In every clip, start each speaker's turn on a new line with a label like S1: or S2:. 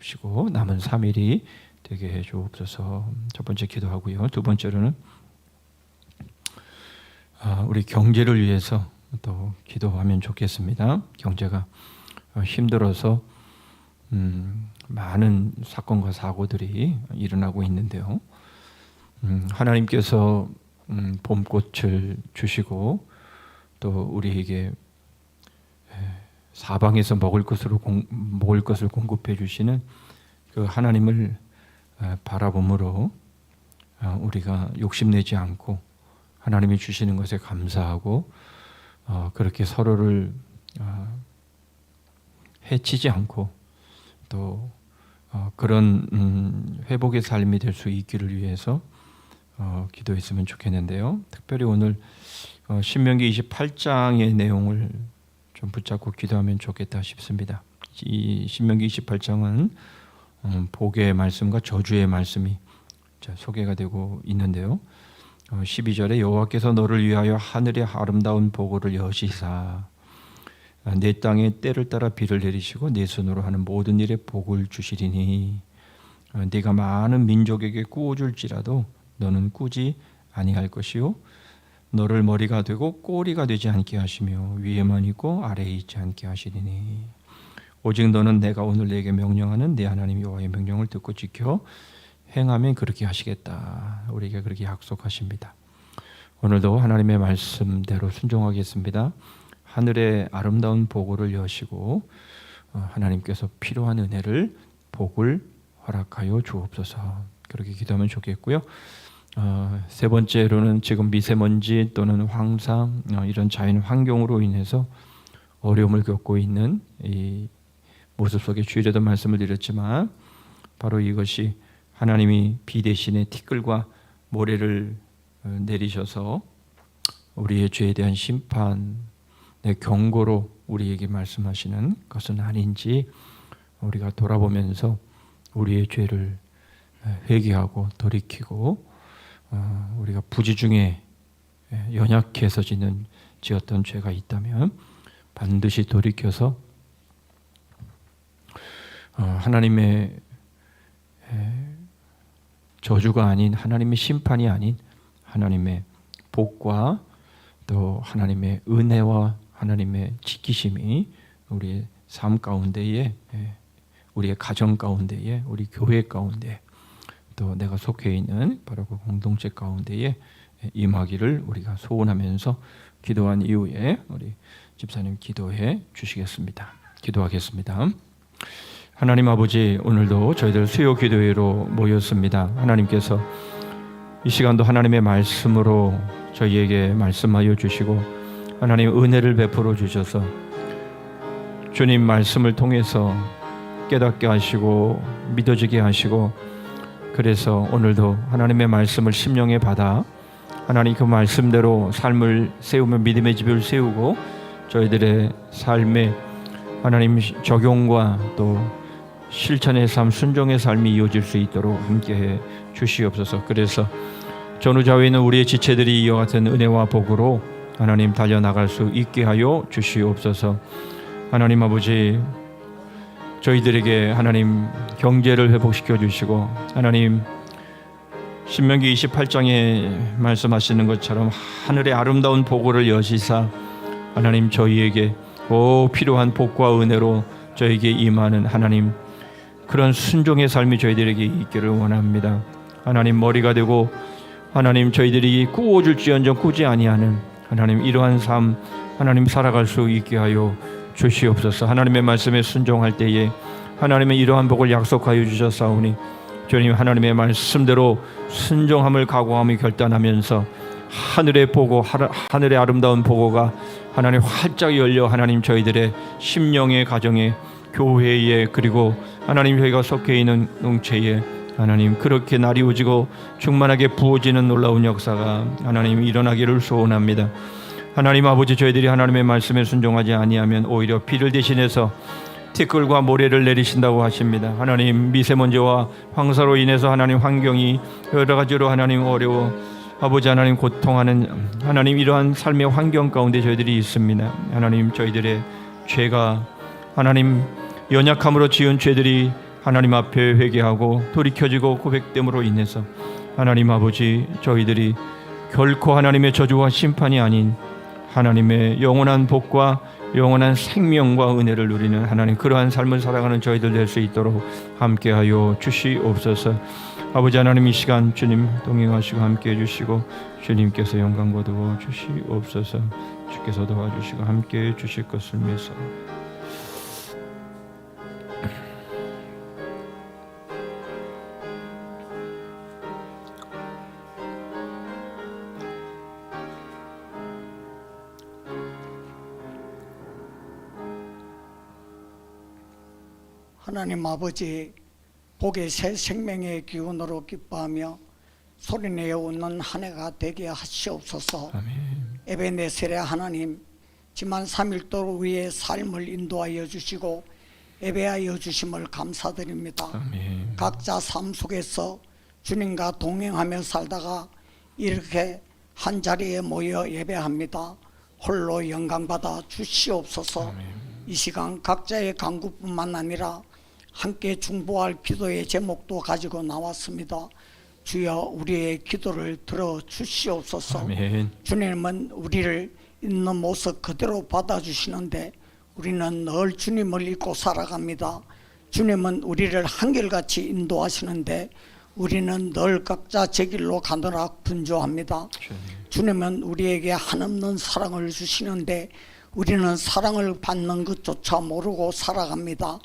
S1: 주옵시고 남은 3일이 되게 해 주옵소서. 첫 번째 기도하고요. 두 번째로는 우리 경제를 위해서 또 기도하면 좋겠습니다. 경제가 힘들어서 많은 사건과 사고들이 일어나고 있는데요. 하나님께서 봄꽃을 주시고 또 우리에게 사방에서 먹을 것을 공급해 주시는 그 하나님을 바라봄으로 우리가 욕심내지 않고 하나님이 주시는 것에 감사하고 그렇게 서로를 해치지 않고 또 그런 회복의 삶이 될 수 있기를 위해서 기도했으면 좋겠는데요. 특별히 오늘 신명기 28장의 내용을 좀 붙잡고 기도하면 좋겠다 싶습니다. 이 신명기 28장은 복의 말씀과 저주의 말씀이 소개가 되고 있는데요. 12절에 여호와께서 너를 위하여 하늘의 아름다운 보고를 여시사 내 땅에 때를 따라 비를 내리시고 내 손으로 하는 모든 일에 복을 주시리니 네가 많은 민족에게 꾸어줄지라도 너는 꾸지 아니할 것이요 너를 머리가 되고 꼬리가 되지 않게 하시며 위에만 있고 아래에 있지 않게 하시리니 오직 너는 내가 오늘 내게 명령하는 내 하나님 여호와의 명령을 듣고 지켜 행하면 그렇게 하시겠다. 우리에게 그렇게 약속하십니다. 오늘도 하나님의 말씀대로 순종하겠습니다. 하늘의 아름다운 보고를 여시고 하나님께서 필요한 은혜를 복을 허락하여 주옵소서. 그렇게 기도하면 좋겠고요. 세 번째로는 지금 미세먼지 또는 황사 이런 자연 환경으로 인해서 어려움을 겪고 있는 이 모습 속에 주일에도 말씀을 드렸지만 바로 이것이 하나님이 비 대신에 티끌과 모래를 내리셔서 우리의 죄에 대한 심판의 경고로 우리에게 말씀하시는 것은 아닌지 우리가 돌아보면서 우리의 죄를 회개하고 돌이키고 우리가 부지 중에 연약해서 지었던 죄가 있다면 반드시 돌이켜서 하나님의 저주가 아닌 하나님의 심판이 아닌 하나님의 복과 또 하나님의 은혜와 하나님의 지키심이 우리의 삶 가운데에 우리의 가정 가운데에 우리 교회 가운데 또 내가 속해 있는 바로 그 공동체 가운데에 임하기를 우리가 소원하면서 기도한 이후에 우리 집사님 기도해 주시겠습니다. 기도하겠습니다. 하나님 아버지, 오늘도 저희들 수요 기도회로 모였습니다. 하나님께서 이 시간도 하나님의 말씀으로 저희에게 말씀하여 주시고 하나님 은혜를 베풀어 주셔서 주님 말씀을 통해서 깨닫게 하시고 믿어지게 하시고 그래서 오늘도 하나님의 말씀을 심령에 받아 하나님 그 말씀대로 삶을 세우며 믿음의 집을 세우고 저희들의 삶에 하나님 적용과 또 실천의 삶, 순종의 삶이 이어질 수 있도록 함께해 주시옵소서. 그래서 전후좌우에 있는 우리의 지체들이 이와 같은 은혜와 복으로 하나님 달려나갈 수 있게 하여 주시옵소서. 하나님 아버지, 저희들에게 하나님 경제를 회복시켜 주시고 하나님 신명기 28장에 말씀하시는 것처럼 하늘의 아름다운 보고를 여시사 하나님 저희에게 필요한 복과 은혜로 저에게 임하는 하나님 그런 순종의 삶이 저희들에게 있기를 원합니다. 하나님 머리가 되고 하나님 저희들이 꾸어줄지언정 꾸지 아니하는 하나님 이러한 삶 하나님 살아갈 수 있게 하여 주시옵소서. 하나님의 말씀에 순종할 때에 하나님의 이러한 복을 약속하여 주셨사오니 주님 하나님의 말씀대로 순종함을 각오하며 결단하면서 하늘의 보고 하늘의 아름다운 보고가 하나님 활짝 열려 하나님 저희들의 심령의 가정에 교회에 그리고 하나님 저희가 속해 있는 공동체에 하나님 그렇게 날이 오지고 충만하게 부어지는 놀라운 역사가 하나님 일어나기를 소원합니다. 하나님 아버지 저희들이 하나님의 말씀에 순종하지 아니하면 오히려 비를 대신해서 티끌과 모래를 내리신다고 하십니다. 하나님 미세먼지와 황사로 인해서 하나님 환경이 여러 가지로 하나님 어려워 아버지 하나님 고통하는 하나님 이러한 삶의 환경 가운데 저희들이 있습니다. 하나님 저희들의 죄가 하나님 연약함으로 지은 죄들이 하나님 앞에 회개하고 돌이켜지고 고백됨으로 인해서 하나님 아버지, 저희들이 결코 하나님의 저주와 심판이 아닌 하나님의 영원한 복과 영원한 생명과 은혜를 누리는 하나님, 그러한 삶을 살아가는 저희들 될 수 있도록 함께하여 주시옵소서. 아버지 하나님, 이 시간 주님 동행하시고 함께해 주시고 주님께서 영광 거두어 주시옵소서. 주께서 도와주시고 함께해 주실 것을 믿사
S2: 하나님 아버지, 복의 새 생명의 기운으로 기뻐하며 소리내어 웃는 한 해가 되게 하시옵소서.
S1: 아멘.
S2: 에베네셀의 하나님, 지만 3일도를 위해 삶을 인도하여 주시고 예배하여 주심을 감사드립니다.
S1: 아멘.
S2: 각자 삶 속에서 주님과 동행하며 살다가 이렇게 한자리에 모여 예배합니다. 홀로 영광받아 주시옵소서.
S1: 아멘.
S2: 이 시간 각자의 간구뿐만 아니라 함께 중보할 기도의 제목도 가지고 나왔습니다. 주여, 우리의 기도를 들어 주시옵소서.
S1: 아멘.
S2: 주님은 우리를 있는 모습 그대로 받아주시는데 우리는 늘 주님을 잊고 살아갑니다. 주님은 우리를 한결같이 인도하시는데 우리는 늘 각자 제 길로 가느라 분주합니다. 주님은 우리에게 한없는 사랑을 주시는데 우리는 사랑을 받는 것조차 모르고 살아갑니다.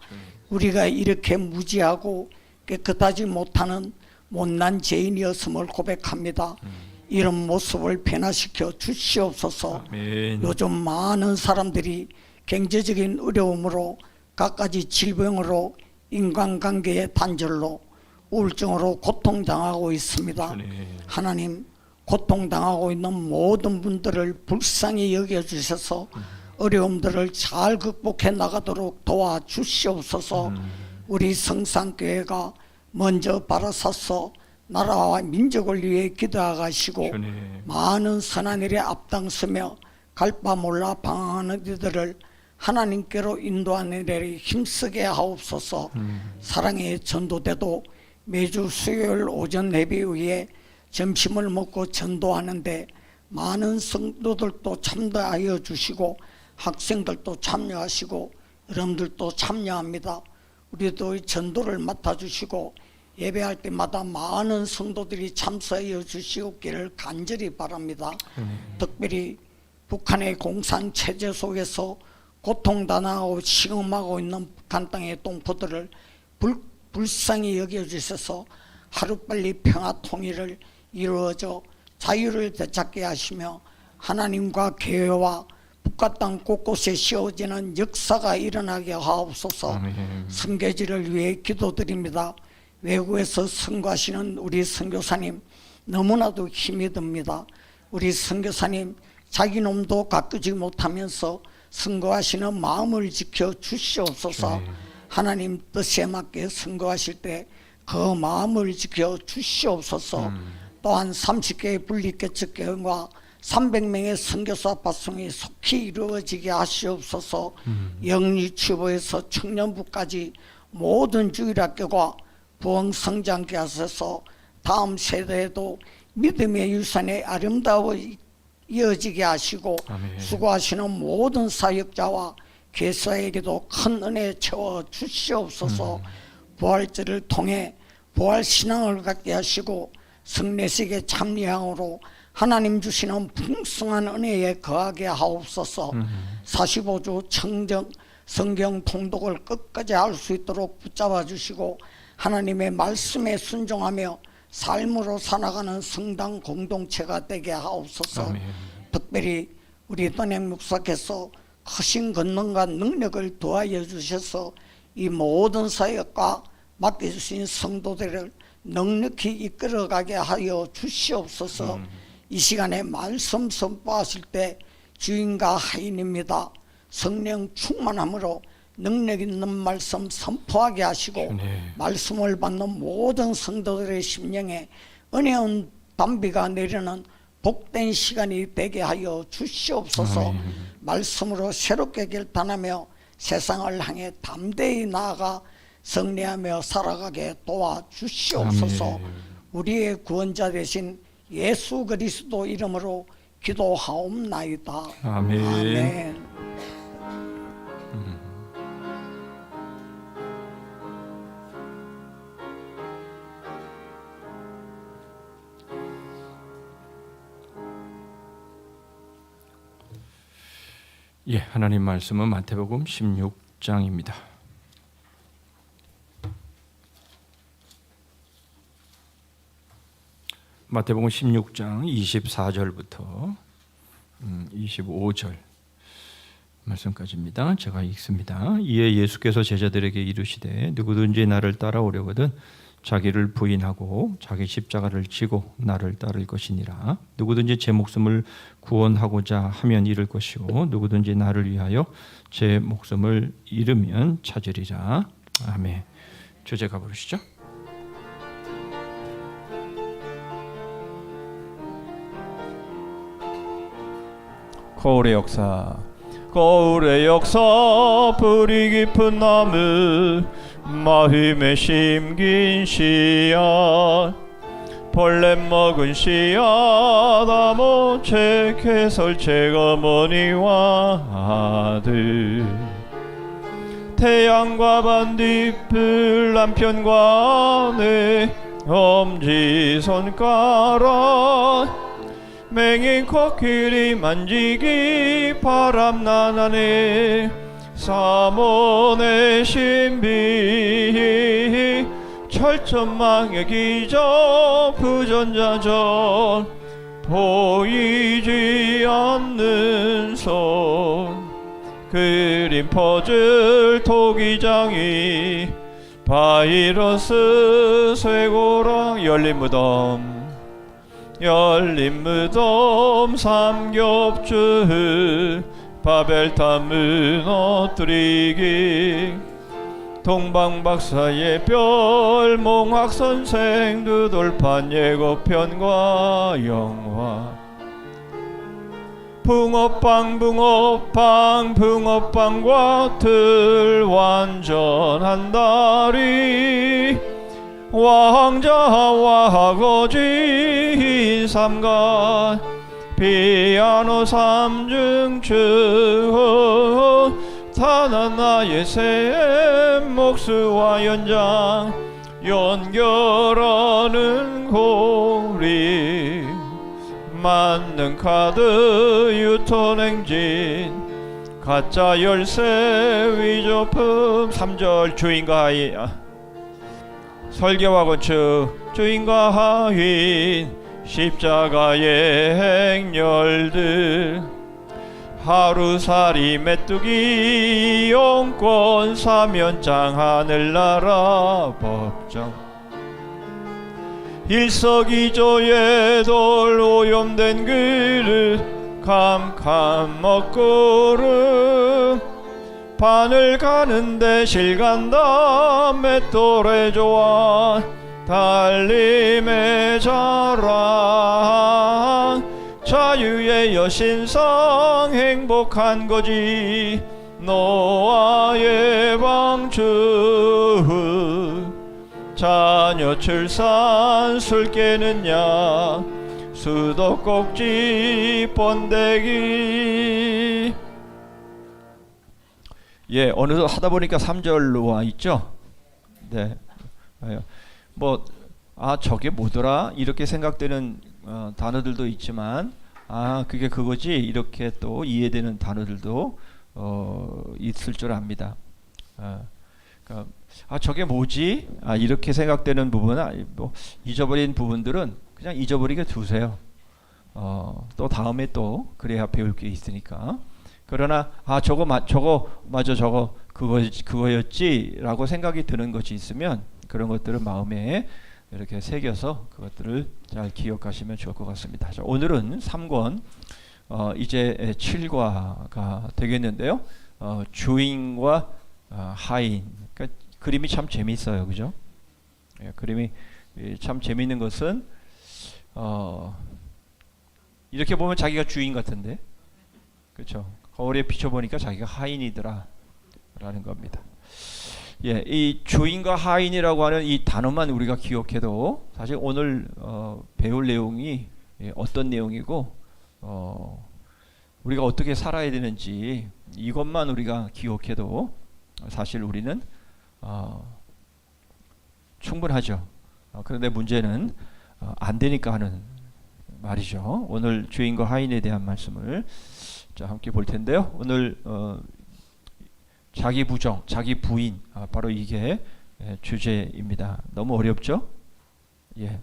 S2: 우리가 이렇게 무지하고 깨끗하지 못하는 못난 죄인이었음을 고백합니다. 이런 모습을 변화시켜 주시옵소서.
S1: 아멘.
S2: 요즘 많은 사람들이 경제적인 어려움으로 갖가지 질병으로 인간관계의 단절로 우울증으로 고통당하고 있습니다. 하나님, 고통당하고 있는 모든 분들을 불쌍히 여겨주셔서 어려움들을 잘 극복해 나가도록 도와주시옵소서. 우리 성산교회가 먼저 바라서서 나라와 민족을 위해 기도하시고 많은 선한 일에 앞장서며 갈 바 몰라 방황하는 이들을 하나님께로 인도하는 일에 힘쓰게 하옵소서. 사랑의 전도대도 매주 수요일 오전 예배 후에 점심을 먹고 전도하는데 많은 성도들도 참여하여 주시고 학생들도 참여하시고 여러분들도 참여합니다. 우리도 이 전도를 맡아주시고 예배할 때마다 많은 성도들이 참석하여 주시옵기를 간절히 바랍니다. 특별히 북한의 공산체제 속에서 고통당하고 시험하고 있는 북한 땅의 동포들을 불쌍히 여겨주셔서 하루빨리 평화 통일을 이루어져 자유를 되찾게 하시며 하나님과 교회와 북한 땅 곳곳에 씌워지는 역사가 일어나게 하옵소서.
S1: 아멘.
S2: 선교지를 위해 기도드립니다. 외국에서 선교하시는 우리 선교사님 너무나도 힘이 듭니다. 우리 선교사님 자기 놈도 가꾸지 못하면서 선교하시는 마음을 지켜 주시옵소서. 하나님 뜻에 맞게 선교하실 때 그 마음을 지켜 주시옵소서. 또한 30개의 분리개척교회와 300명의 선교사 파송이 속히 이루어지게 하시옵소서. 영리치부에서 청년부까지 모든 주일학교가 부흥성장케 하셔서 다음 세대에도 믿음의 유산이 아름다워 이어지게 하시고
S1: 아멘.
S2: 수고하시는 모든 사역자와 교사에게도 큰 은혜 채워 주시옵소서. 부활절을 통해 부활신앙을 갖게 하시고 성례식의 참여양으로 하나님 주시는 풍성한 은혜에 거하게 하옵소서. 45주 청정 성경 통독을 끝까지 할 수 있도록 붙잡아 주시고 하나님의 말씀에 순종하며 삶으로 살아가는 성당 공동체가 되게 하옵소서.
S1: 아멘.
S2: 특별히 우리 don행 목사께서 크신 권능과 능력을 더하여 주셔서 이 모든 사역과 맡겨주신 성도들을 넉넉히 이끌어가게 하여 주시옵소서. 이 시간에 말씀 선포하실 때 주인과 하인입니다. 성령 충만함으로 능력 있는 말씀 선포하게 하시고 말씀을 받는 모든 성도들의 심령에 은혜운 담비가 내리는 복된 시간이 되게 하여 주시옵소서. 말씀으로 새롭게 결단하며 세상을 향해 담대히 나아가 승리하며 살아가게 도와주시옵소서.
S1: 아멘.
S2: 우리의 구원자 되신 예수 그리스도 이름으로 기도하옵나이다.
S1: 아멘.
S2: 아멘.
S1: 예, 하나님 말씀은 마태복음 16장입니다. 마태복음 16장 24절부터 25절 말씀까지입니다. 제가 읽습니다. 이에 예수께서 제자들에게 이르시되 누구든지 나를 따라오려거든 자기를 부인하고 자기 십자가를 지고 나를 따를 것이니라. 누구든지 제 목숨을 구원하고자 하면 잃을 것이요 누구든지 나를 위하여 제 목숨을 잃으면 찾으리라. 아멘. 주제가 부르시죠.
S3: 거울의 역사, 거울의 역사, 뿌리 깊은 나무, 마음에 심긴 씨앗, 벌레 먹은 씨앗, 아모체 개설책 어머니와 아들, 태양과 반딧불 남편과 내 엄지손가락, 맹인 코끼리 만지기 바람나나네 사몬의 신비 철천망의 기적 부전자전 보이지 않는 손 그림 퍼즐 토기장이 바이러스 쇠고랑 열린 무덤 열린 무덤 삼겹줄 바벨탑 무너뜨리기 동방박사의 별 몽학선생 두돌판 예고편과 영화 붕어빵 붕어빵 붕어빵과 들 완전한 다리 왕자와 거지 삼간 피아노 삼중추 타나나의 샘 목수와 연장 연결하는 고리 만능 카드 유턴행진 가짜 열쇠 위조품 3절 주인과 하인 설계와 건축 주인과 하인 십자가의 행렬들 하루살이 메뚜기 용권 사면장 하늘나라 법정 일석이조의 돌 오염된 그릇 캄캄 먹구름 바늘 가는데 실간다 맷돌에 좋아 달림의 자랑 자유의 여신상 행복한 거지 노아의 방주 자녀 출산 술 깨느냐 수도꼭지 번데기 예, 어느덧 하다 보니까 3절로 와 있죠. 네, 뭐 저게 뭐더라 이렇게 생각되는 단어들도 있지만 그게 그거지 이렇게 또 이해되는 단어들도 있을 줄 압니다. 그러니까 저게 뭐지? 이렇게 생각되는 부분은 뭐 잊어버린 부분들은 그냥 잊어버리게 두세요. 또 다음에 또 그래야 배울 게 있으니까. 그러나 저거 그거였지라고 생각이 드는 것이 있으면 그런 것들을 마음에 이렇게 새겨서 그것들을 잘 기억하시면 좋을 것 같습니다. 자, 오늘은 3권 이제 7과가 되겠는데요. 주인과 하인. 그러니까 그림이 참 재미있어요, 그죠? 예, 그림이 참 재미있는 것은 이렇게 보면 자기가 주인 같은데, 그렇죠? 거울에 비춰보니까 자기가 하인이더라 라는 겁니다. 예, 이 주인과 하인이라고 하는 이 단어만 우리가 기억해도 사실 오늘 배울 내용이 어떤 내용이고 우리가 어떻게 살아야 되는지 이것만 우리가 기억해도 사실 우리는 충분하죠. 그런데 문제는 안 되니까 하는 말이죠. 오늘 주인과 하인에 대한 말씀을 자, 함께 볼 텐데요. 오늘 자기 부정, 자기 부인, 바로 이게 주제입니다. 너무 어렵죠? 예.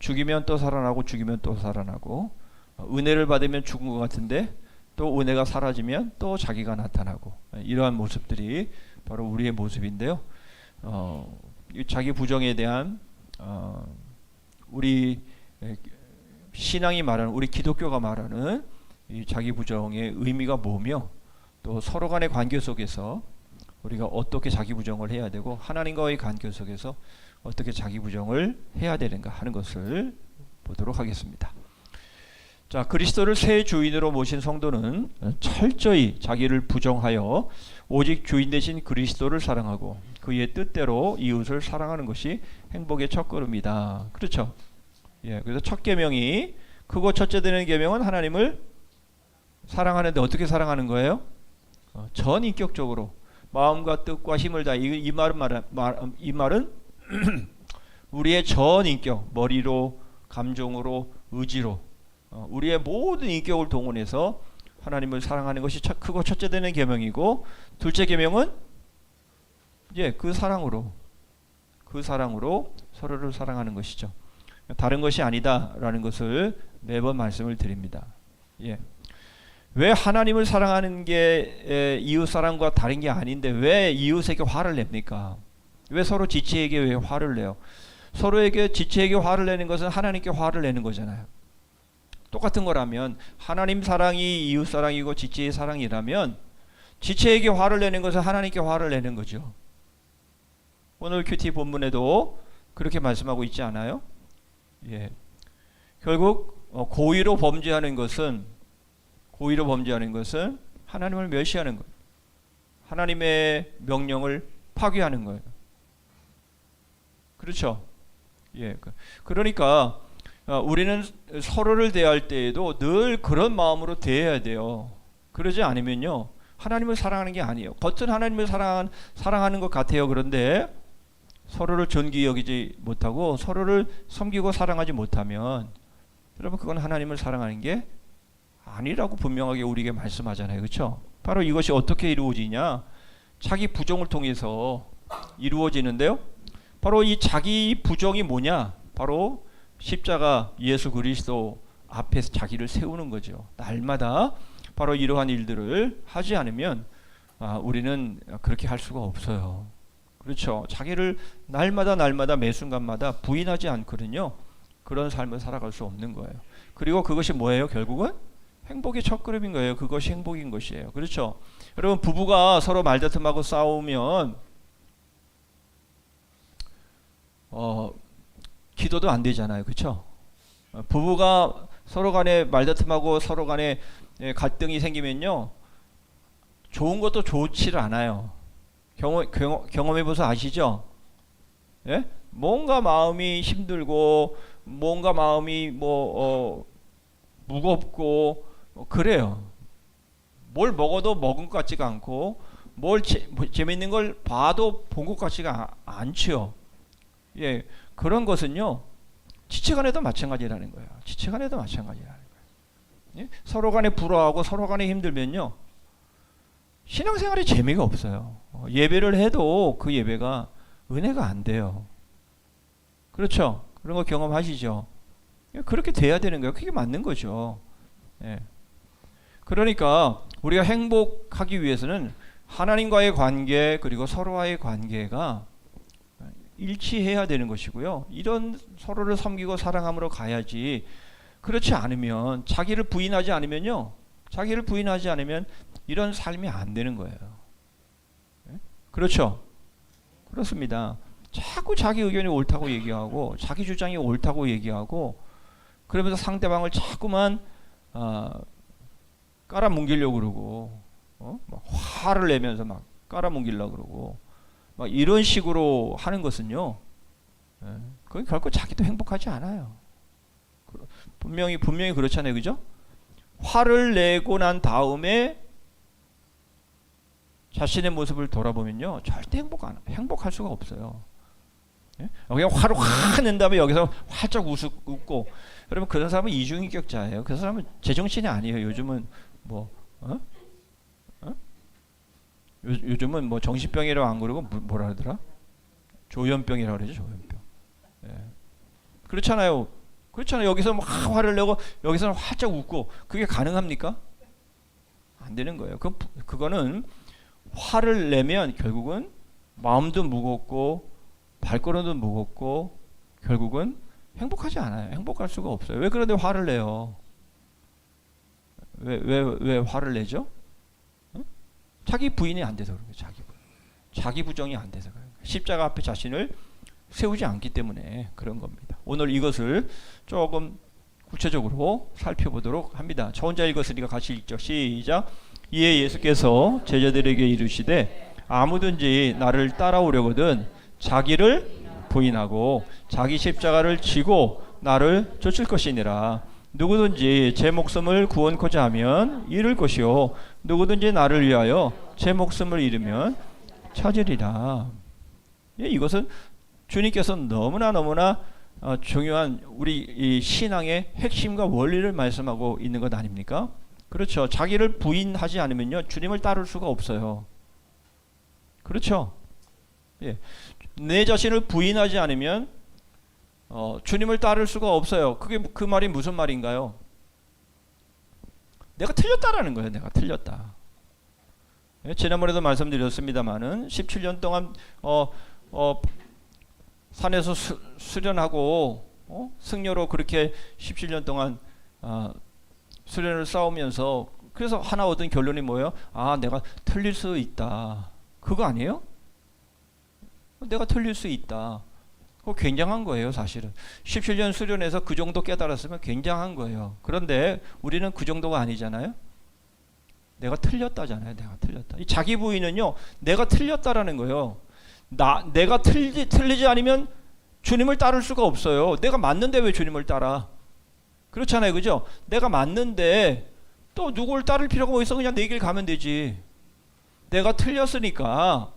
S3: 죽이면 또 살아나고 죽이면 또 살아나고 은혜를 받으면 죽은 것 같은데 또 은혜가 사라지면 또 자기가 나타나고 이러한 모습들이 바로 우리의 모습인데요. 이 자기 부정에 대한 우리 신앙이 말하는 우리 기독교가 말하는 이 자기 부정의 의미가 뭐며 또 서로 간의 관계 속에서 우리가 어떻게 자기 부정을 해야 되고 하나님과의 관계 속에서 어떻게 자기 부정을 해야 되는가 하는 것을 보도록 하겠습니다. 자, 그리스도를 새 주인으로 모신 성도는 철저히 자기를 부정하여 오직 주인 되신 그리스도를 사랑하고 그의 뜻대로 이웃을 사랑하는 것이 행복의 첫걸음이다. 그렇죠? 예, 그래서 첫 계명이 크고 첫째 되는 계명은 하나님을 사랑하는데 어떻게 사랑하는 거예요? 전인격적으로 마음과 뜻과 힘을 다 이 말은 우리의 전인격, 머리로, 감정으로, 의지로 우리의 모든 인격을 동원해서 하나님을 사랑하는 것이 크고 첫째 되는 계명이고 둘째 계명은 그 사랑으로 서로를 사랑하는 것이죠. 다른 것이 아니다라는 것을 매번 말씀을 드립니다. 예. 왜 하나님을 사랑하는 게 이웃 사랑과 다른 게 아닌데 왜 이웃에게 화를 냅니까? 왜 서로 지체에게 왜 화를 내요? 서로에게 지체에게 화를 내는 것은 하나님께 화를 내는 거잖아요. 똑같은 거라면 하나님 사랑이 이웃 사랑이고 지체의 사랑이라면 지체에게 화를 내는 것은 하나님께 화를 내는 거죠. 오늘 큐티 본문에도 그렇게 말씀하고 있지 않아요? 예. 결국 고의로 범죄하는 것은 하나님을 멸시하는 거예요. 하나님의 명령을 파괴하는 거예요. 그렇죠? 예. 그러니까 우리는 서로를 대할 때에도 늘 그런 마음으로 대해야 돼요. 그러지 않으면요, 하나님을 사랑하는 게 아니에요. 겉은 하나님을 사랑하는 것 같아요. 그런데 서로를 존귀 여기지 못하고 서로를 섬기고 사랑하지 못하면 여러분 그건 하나님을 사랑하는 게 아니라고 분명하게 우리에게 말씀하잖아요. 그렇죠? 바로 이것이 어떻게 이루어지냐? 자기 부정을 통해서 이루어지는데요. 바로 이 자기 부정이 뭐냐? 바로 십자가 예수 그리스도 앞에서 자기를 세우는 거죠. 날마다 바로 이러한 일들을 하지 않으면 우리는 그렇게 할 수가 없어요. 그렇죠? 자기를 날마다 매 순간마다 부인하지 않거든요. 그런 삶을 살아갈 수 없는 거예요. 그리고 그것이 뭐예요? 결국은 행복의 첫걸음인 거예요. 그것이 행복인 것이에요. 그렇죠? 여러분 부부가 서로 말다툼하고 싸우면 기도도 안 되잖아요. 그렇죠? 부부가 서로 간에 말다툼하고 서로 간에 갈등이 생기면요, 좋은 것도 좋지를 않아요. 경험해보서 아시죠? 예? 뭔가 마음이 힘들고 뭔가 마음이 무겁고 그래요. 뭘 먹어도 먹은 것 같지가 않고 뭘 재밌는 걸 봐도 본 것 같지가 않죠. 예, 그런 것은요 지체간에도 마찬가지라는 거예요. 지체간에도 마찬가지라는 거예요. 예? 서로 간에 불화하고 서로 간에 힘들면요 신앙생활에 재미가 없어요. 예배를 해도 그 예배가 은혜가 안 돼요. 그렇죠? 그런 거 경험하시죠? 그렇게 돼야 되는 거예요. 그게 맞는 거죠. 예. 그러니까 우리가 행복하기 위해서는 하나님과의 관계 그리고 서로와의 관계가 일치해야 되는 것이고요. 이런 서로를 섬기고 사랑함으로 가야지. 그렇지 않으면 자기를 부인하지 않으면 이런 삶이 안 되는 거예요. 예? 그렇죠? 그렇습니다. 자꾸 자기 의견이 옳다고 얘기하고 자기 주장이 옳다고 얘기하고 그러면서 상대방을 자꾸만 깔아뭉개려고 그러고 막 화를 내면서 막 깔아뭉개려고 그러고 막 이런 식으로 하는 것은요, 그건 결코 자기도 행복하지 않아요. 분명히 그렇잖아요, 그죠? 화를 내고 난 다음에 자신의 모습을 돌아보면요, 절대 행복할 수가 없어요. 예? 그냥 화를 확 낸 다음에 여기서 활짝 웃고, 여러분 그런 사람은 이중인격자예요. 그 사람은 제정신이 아니에요. 요즘은 뭐 요즘은 뭐 정신병이라고 안 그러고 뭐라 하더라? 조현병이라고 그러죠. 조현병. 예. 그렇잖아요. 여기서 막 화를 내고 여기서는 활짝 웃고, 그게 가능합니까? 안 되는 거예요. 그거는 화를 내면 결국은 마음도 무겁고 발걸음도 무겁고 결국은 행복하지 않아요. 행복할 수가 없어요. 왜 그런데 화를 내요? 왜 화를 내죠? 응? 자기 부인이 안 돼서 그런 거예요. 자기 부정이 안 돼서 그런 거예요. 십자가 앞에 자신을 세우지 않기 때문에 그런 겁니다. 오늘 이것을 조금 구체적으로 살펴보도록 합니다. 저 혼자 읽었으니까 같이 읽죠. 시작. 이에 예수께서 제자들에게 이르시되 아무든지 나를 따라오려거든 자기를 부인하고 자기 십자가를 지고 나를 쫓을 것이니라. 누구든지 제 목숨을 구원코자 하면 잃을 것이요 누구든지 나를 위하여 제 목숨을 잃으면 찾으리라. 예, 이것은 주님께서 너무나 중요한 우리 이 신앙의 핵심과 원리를 말씀하고 있는 것 아닙니까? 그렇죠. 자기를 부인하지 않으면요 주님을 따를 수가 없어요. 그렇죠. 예. 내 자신을 부인하지 않으면 주님을 따를 수가 없어요. 그 말이 무슨 말인가요? 내가 틀렸다라는 거예요. 내가 틀렸다. 예, 지난번에도 말씀드렸습니다마는 17년 동안 산에서 수련하고 승려로 그렇게 17년 동안 수련을 싸우면서 그래서 하나 얻은 결론이 뭐예요? 아, 내가 틀릴 수 있다. 그거 아니에요? 내가 틀릴 수 있다. 그거 굉장한 거예요, 사실은. 17년 수련해서 그 정도 깨달았으면 굉장한 거예요. 그런데 우리는 그 정도가 아니잖아요. 내가 틀렸다잖아요. 내가 틀렸다. 이 자기 부인은요, 내가 틀렸다라는 거예요. 내가 틀리지 않으면 주님을 따를 수가 없어요. 내가 맞는데 왜 주님을 따라? 그렇잖아요, 그죠? 내가 맞는데 또 누구를 따를 필요가 뭐 있어? 그냥 내 길 가면 되지. 내가 틀렸으니까,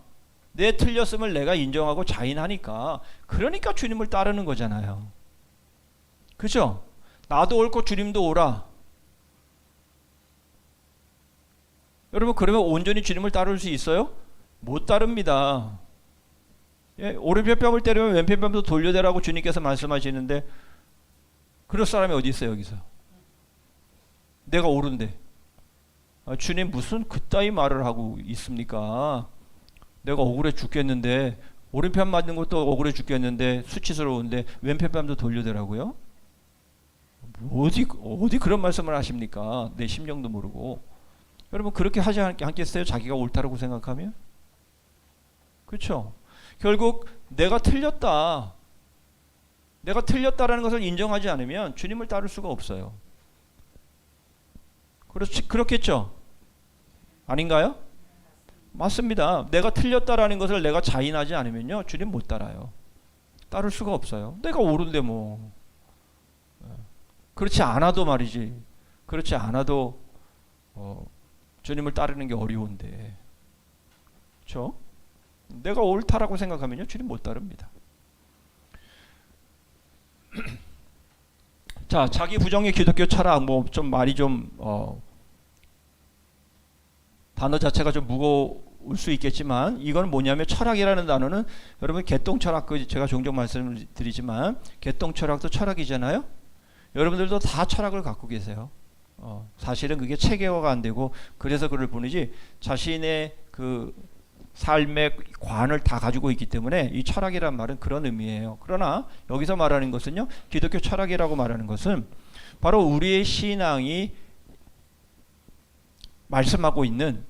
S3: 내 틀렸음을 내가 인정하고 자인하니까, 그러니까 주님을 따르는 거잖아요. 그죠? 나도 옳고 주님도 옳아. 여러분, 그러면 온전히 주님을 따를 수 있어요? 못 따릅니다. 예, 오른편뺨을 때리면 왼편뺨도 돌려대라고 주님께서 말씀하시는데, 그럴 사람이 어디 있어요, 여기서? 내가 옳은데. 주님 무슨 그따위 말을 하고 있습니까? 내가 억울해 죽겠는데, 오른편 맞는 것도 억울해 죽겠는데, 수치스러운데 왼편뺨도 돌려대라고요? 어디 그런 말씀을 하십니까? 내 심정도 모르고. 여러분, 그렇게 하지 않겠어요? 자기가 옳다라고 생각하면? 그렇죠? 결국 내가 틀렸다라는 것을 인정하지 않으면 주님을 따를 수가 없어요. 그렇겠죠? 아닌가요? 맞습니다. 내가 틀렸다라는 것을 내가 자인하지 않으면요 주님 못 따라요. 따를 수가 없어요. 내가 옳은데 뭐. 그렇지 않아도 말이지. 그렇지 않아도 주님을 따르는 게 어려운데. 그렇죠? 내가 옳다라고 생각하면요 주님 못 따릅니다. 자, 자기 부정의 기독교 철학, 뭐 좀 말이 좀 단어 자체가 좀 무거울 수 있겠지만, 이건 뭐냐면, 철학이라는 단어는 여러분 개똥 철학, 제가 종종 말씀을 드리지만 개똥 철학도 철학이잖아요. 여러분들도 다 철학을 갖고 계세요. 사실은 그게 체계화가 안 되고 그래서 그럴 뿐이지, 자신의 그 삶의 관을 다 가지고 있기 때문에 이 철학이란 말은 그런 의미예요. 그러나 여기서 말하는 것은요, 기독교 철학이라고 말하는 것은 바로 우리의 신앙이 말씀하고 있는,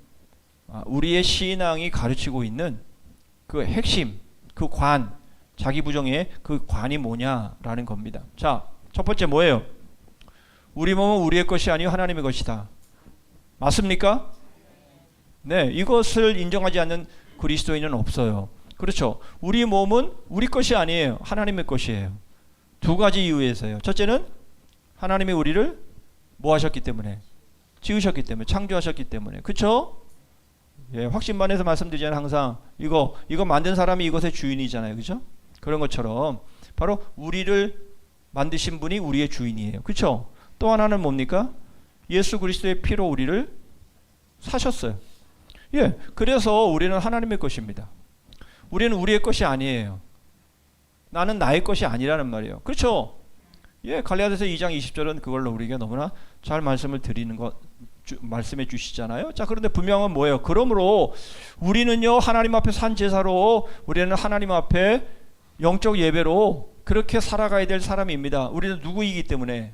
S3: 우리의 신앙이 가르치고 있는 그 핵심, 그 관, 자기 부정의 그 관이 뭐냐라는 겁니다. 자, 첫 번째 뭐예요? 우리 몸은 우리의 것이 아니요 하나님의 것이다. 맞습니까? 네, 이것을 인정하지 않는 그리스도인은 없어요. 그렇죠. 우리 몸은 우리 것이 아니에요. 하나님의 것이에요. 두 가지 이유에서요. 첫째는 하나님이 우리를 뭐 하셨기 때문에? 지으셨기 때문에, 창조하셨기 때문에. 그렇죠? 예, 확신반에서 말씀드리잖아요. 항상 이거 만든 사람이 이것의 주인이잖아요. 그렇죠? 그런 것처럼 바로 우리를 만드신 분이 우리의 주인이에요. 그렇죠? 또 하나는 뭡니까? 예수 그리스도의 피로 우리를 사셨어요. 예, 그래서 우리는 하나님의 것입니다. 우리는 우리의 것이 아니에요. 나는 나의 것이 아니라는 말이에요. 그렇죠? 예, 갈라디아서 2장 20절은 그걸로 우리에게 너무나 잘 말씀을 드리는 것, 말씀해 주시잖아요. 자, 그런데 분명한 뭐예요? 그러므로 우리는요, 하나님 앞에 산 제사로 우리는 하나님 앞에 영적 예배로 그렇게 살아가야 될 사람입니다. 우리는 누구이기 때문에?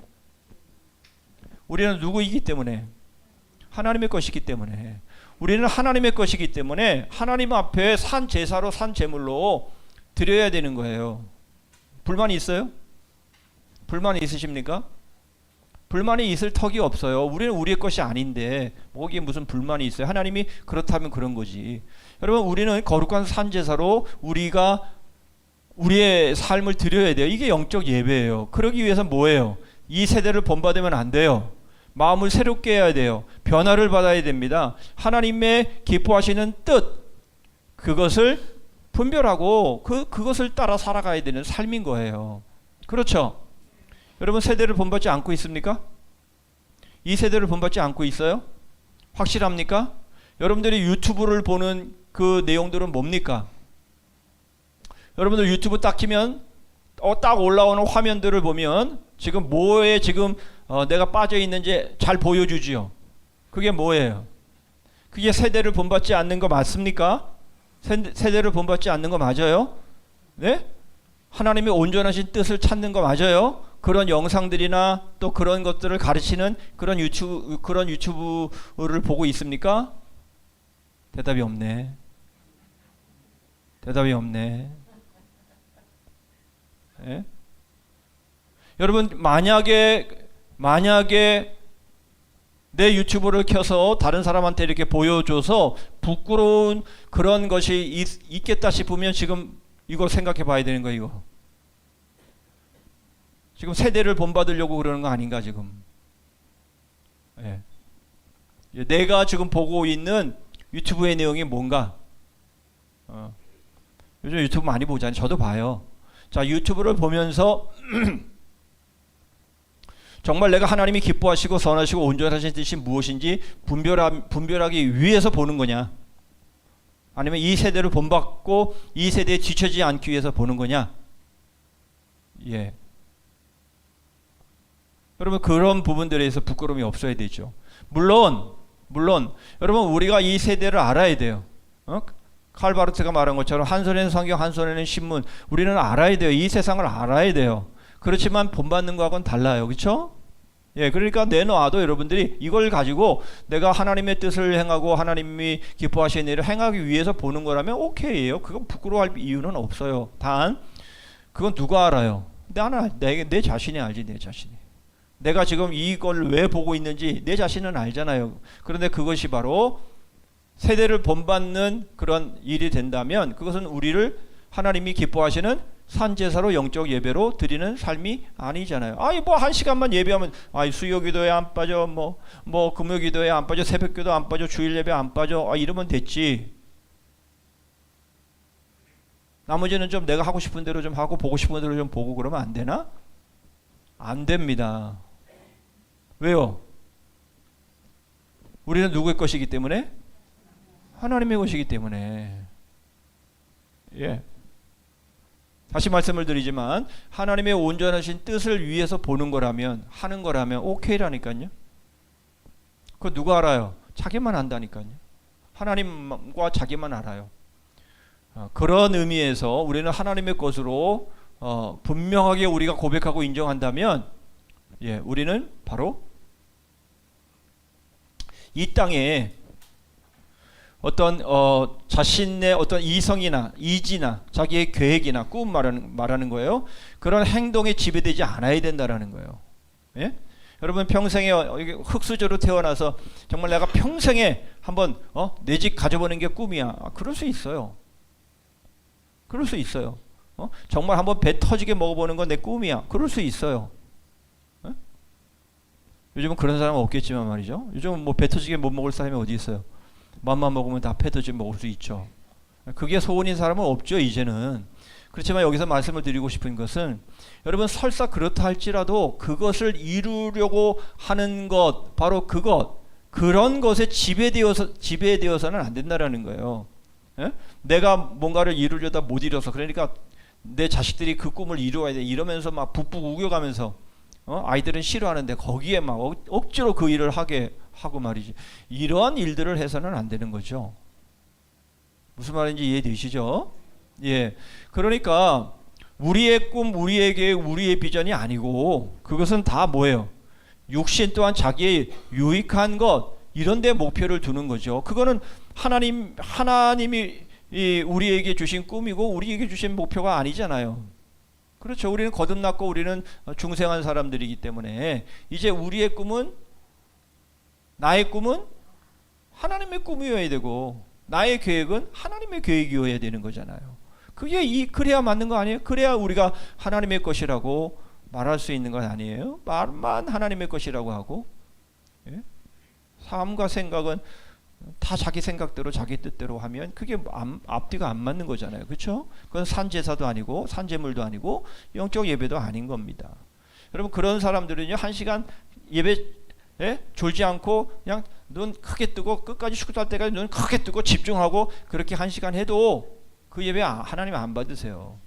S3: 우리는 누구이기 때문에? 하나님의 것이기 때문에. 우리는 하나님의 것이기 때문에 하나님 앞에 산 제사로 산 제물로 드려야 되는 거예요. 불만이 있어요? 불만이 있으십니까? 불만이 있을 턱이 없어요. 우리는 우리의 것이 아닌데 거기에 무슨 불만이 있어요? 하나님이 그렇다면 그런 거지. 여러분, 우리는 거룩한 산 제사로 우리가 우리의 삶을 드려야 돼요. 이게 영적 예배예요. 그러기 위해서 뭐예요? 이 세대를 본받으면 안 돼요. 마음을 새롭게 해야 돼요. 변화를 받아야 됩니다. 하나님의 기뻐하시는 뜻, 그것을 분별하고 그것을 따라 살아가야 되는 삶인 거예요. 그렇죠? 여러분, 세대를 본받지 않고 있습니까? 이 세대를 본받지 않고 있어요? 확실합니까? 여러분들이 유튜브를 보는 그 내용들은 뭡니까? 여러분들 유튜브 딱 키면 딱 올라오는 화면들을 보면 지금 뭐에 지금 내가 빠져 있는지 잘 보여주지요. 그게 뭐예요? 그게 세대를 본받지 않는 거 맞습니까? 세대를 본받지 않는 거 맞아요? 네? 하나님의 온전하신 뜻을 찾는 거 맞아요? 그런 영상들이나 또 그런 것들을 가르치는 그런 유튜브를 보고 있습니까? 대답이 없네. 대답이 없네. 예? 여러분, 만약에 내 유튜브를 켜서 다른 사람한테 이렇게 보여줘서 부끄러운 그런 것이 있겠다 싶으면 지금 이거 생각해 봐야 되는 거예요. 이거 지금 세대를 본받으려고 그러는 거 아닌가 지금. 예. 내가 지금 보고 있는 유튜브의 내용이 뭔가. 요즘 유튜브 많이 보잖아요. 저도 봐요. 자, 유튜브를 보면서 정말 내가 하나님이 기뻐하시고 선하시고 온전하신 뜻이 무엇인지 분별하기 위해서 보는 거냐, 아니면 이 세대를 본받고 이 세대에 뒤처지지 않기 위해서 보는 거냐. 예. 여러분, 그런 부분들에 대해서 부끄러움이 없어야 되죠. 물론 여러분, 우리가 이 세대를 알아야 돼요. 칼 바르트가 말한 것처럼 한 손에는 성경, 한 손에는 신문. 우리는 알아야 돼요. 이 세상을 알아야 돼요. 그렇지만 본받는 거하고는 달라요. 그렇죠? 예, 그러니까 내놔도 여러분들이 이걸 가지고 내가 하나님의 뜻을 행하고 하나님이 기뻐하시는 일을 행하기 위해서 보는 거라면 오케이예요. 그건 부끄러워할 이유는 없어요. 단 그건 누가 알아요? 내 자신이 알지. 내 자신이. 내가 지금 이걸 왜 보고 있는지 내 자신은 알잖아요. 그런데 그것이 바로 세대를 본받는 그런 일이 된다면 그것은 우리를 하나님이 기뻐하시는 산제사로 영적 예배로 드리는 삶이 아니잖아요. 뭐 한 시간만 예배하면 수요기도에 안 빠져, 뭐 금요기도에 안 빠져, 새벽기도 안 빠져, 주일 예배 안 빠져, 이러면 됐지. 나머지는 좀 내가 하고 싶은 대로 좀 하고 보고 싶은 대로 좀 보고 그러면 안 되나? 안 됩니다. 왜요? 우리는 누구의 것이기 때문에? 하나님의 것이기 때문에. 예. 다시 말씀을 드리지만 하나님의 온전하신 뜻을 위해서 보는 거라면, 하는 거라면 오케이라니까요. 그거 누가 알아요? 자기만 안다니까요. 하나님과 자기만 알아요. 그런 의미에서 우리는 하나님의 것으로 분명하게 우리가 고백하고 인정한다면, 예, 우리는 바로 이 땅에 어떤 자신의 어떤 이성이나 이지나 자기의 계획이나 꿈 말하는 거예요. 그런 행동에 지배되지 않아야 된다라는 거예요. 예? 여러분, 평생에 흙수저로 태어나서 정말 내가 평생에 한번 내 집 가져보는 게 꿈이야. 그럴 수 있어요. 그럴 수 있어요. 정말 한번 배 터지게 먹어보는 건 내 꿈이야. 그럴 수 있어요. 요즘은 그런 사람은 없겠지만 말이죠. 요즘은 뭐 배 터지게 못 먹을 사람이 어디 있어요. 맘만 먹으면 다 배 터지게 먹을 수 있죠. 그게 소원인 사람은 없죠, 이제는. 그렇지만 여기서 말씀을 드리고 싶은 것은 여러분 설사 그렇다 할지라도 그것을 이루려고 하는 것, 바로 그런 것에 지배되어서는 안 된다라는 거예요. 예? 내가 뭔가를 이루려다 못 이뤄서, 그러니까 내 자식들이 그 꿈을 이루어야 돼 이러면서 막 북북 우겨가면서 아이들은 싫어하는데 거기에 막 억지로 그 일을 하게 하고 말이지. 이러한 일들을 해서는 안 되는 거죠. 무슨 말인지 이해되시죠? 예. 그러니까 우리의 꿈, 우리의 계획, 우리의 비전이 아니고 그것은 다 뭐예요? 육신 또한 자기의 유익한 것, 이런 데 목표를 두는 거죠. 그거는 하나님이 우리에게 주신 꿈이고 우리에게 주신 목표가 아니잖아요. 그렇죠. 우리는 거듭났고 우리는 중생한 사람들이기 때문에 이제 우리의 꿈은, 나의 꿈은 하나님의 꿈이어야 되고 나의 계획은 하나님의 계획이어야 되는 거잖아요. 그래야 맞는 거 아니에요? 그래야 우리가 하나님의 것이라고 말할 수 있는 건 아니에요? 말만 하나님의 것이라고 하고, 예? 삶과 생각은 다 자기 생각대로 자기 뜻대로 하면 그게 앞뒤가 안 맞는 거잖아요. 그렇죠? 그건 산제사도 아니고 산제물도 아니고 영적 예배도 아닌 겁니다. 여러분 그런 사람들은요, 1시간 예배 졸지 않고 그냥 눈 크게 뜨고 끝까지 축구할 때까지 눈 크게 뜨고 집중하고 그렇게 1시간 해도 그 예배 하나님 안 받으세요.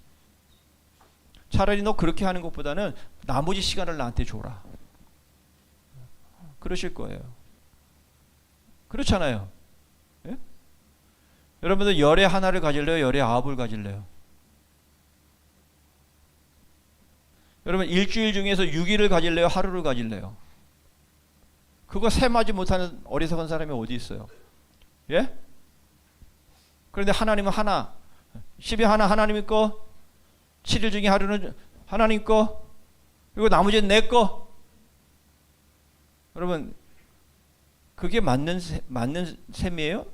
S3: 차라리 너 그렇게 하는 것보다는 나머지 시간을 나한테 줘라. 그러실 거예요. 그렇잖아요. 예? 여러분들 열의 하나를 가질래요? 열의 9을 가질래요? 여러분 일주일 중에서 6일을 가질래요? 하루를 가질래요? 그거 셈하지 못하는 어리석은 사람이 어디 있어요? 예? 그런데 하나님은 하나, 10의 하나 하나님의 거, 7일 중에 하루는 하나님 거, 그리고 나머지는 내 거. 여러분 그게 맞는 셈이에요?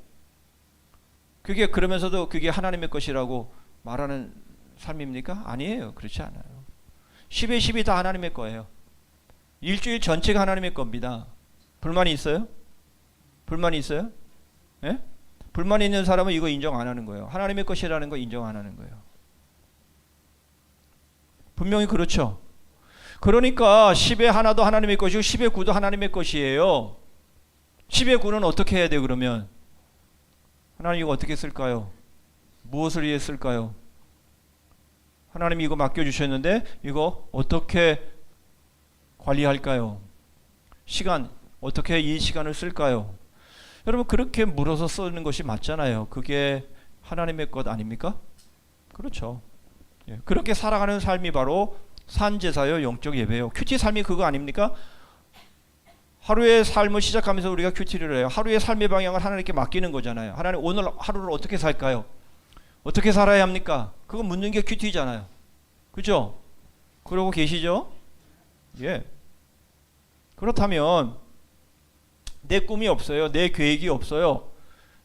S3: 그게 그러면서도 그게 하나님의 것이라고 말하는 삶입니까? 아니에요. 그렇지 않아요. 10의 10이 다 하나님의 거예요. 일주일 전체가 하나님의 겁니다. 불만이 있어요? 불만이 있어요? 예? 불만이 있는 사람은 이거 인정 안 하는 거예요. 하나님의 것이라는 거 인정 안 하는 거예요. 분명히 그렇죠. 그러니까 10의 하나도 하나님의 것이고 10의 9도 하나님의 것이에요. 10의 9는 어떻게 해야 돼요? 그러면 하나님 이거 어떻게 쓸까요? 무엇을 위해 쓸까요? 하나님이 이거 맡겨주셨는데 이거 어떻게 관리할까요? 시간 어떻게 이 시간을 쓸까요? 여러분 그렇게 물어서 쓰는 것이 맞잖아요. 그게 하나님의 것 아닙니까? 그렇죠. 예, 그렇게 살아가는 삶이 바로 산제사요 영적 예배요. 큐티 삶이 그거 아닙니까? 하루의 삶을 시작하면서 우리가 큐티를 해요. 하루의 삶의 방향을 하나님께 맡기는 거잖아요. 하나님 오늘 하루를 어떻게 살까요? 어떻게 살아야 합니까? 그거 묻는 게 큐티잖아요. 그죠? 그러고 계시죠? 예. 그렇다면 내 꿈이 없어요. 내 계획이 없어요.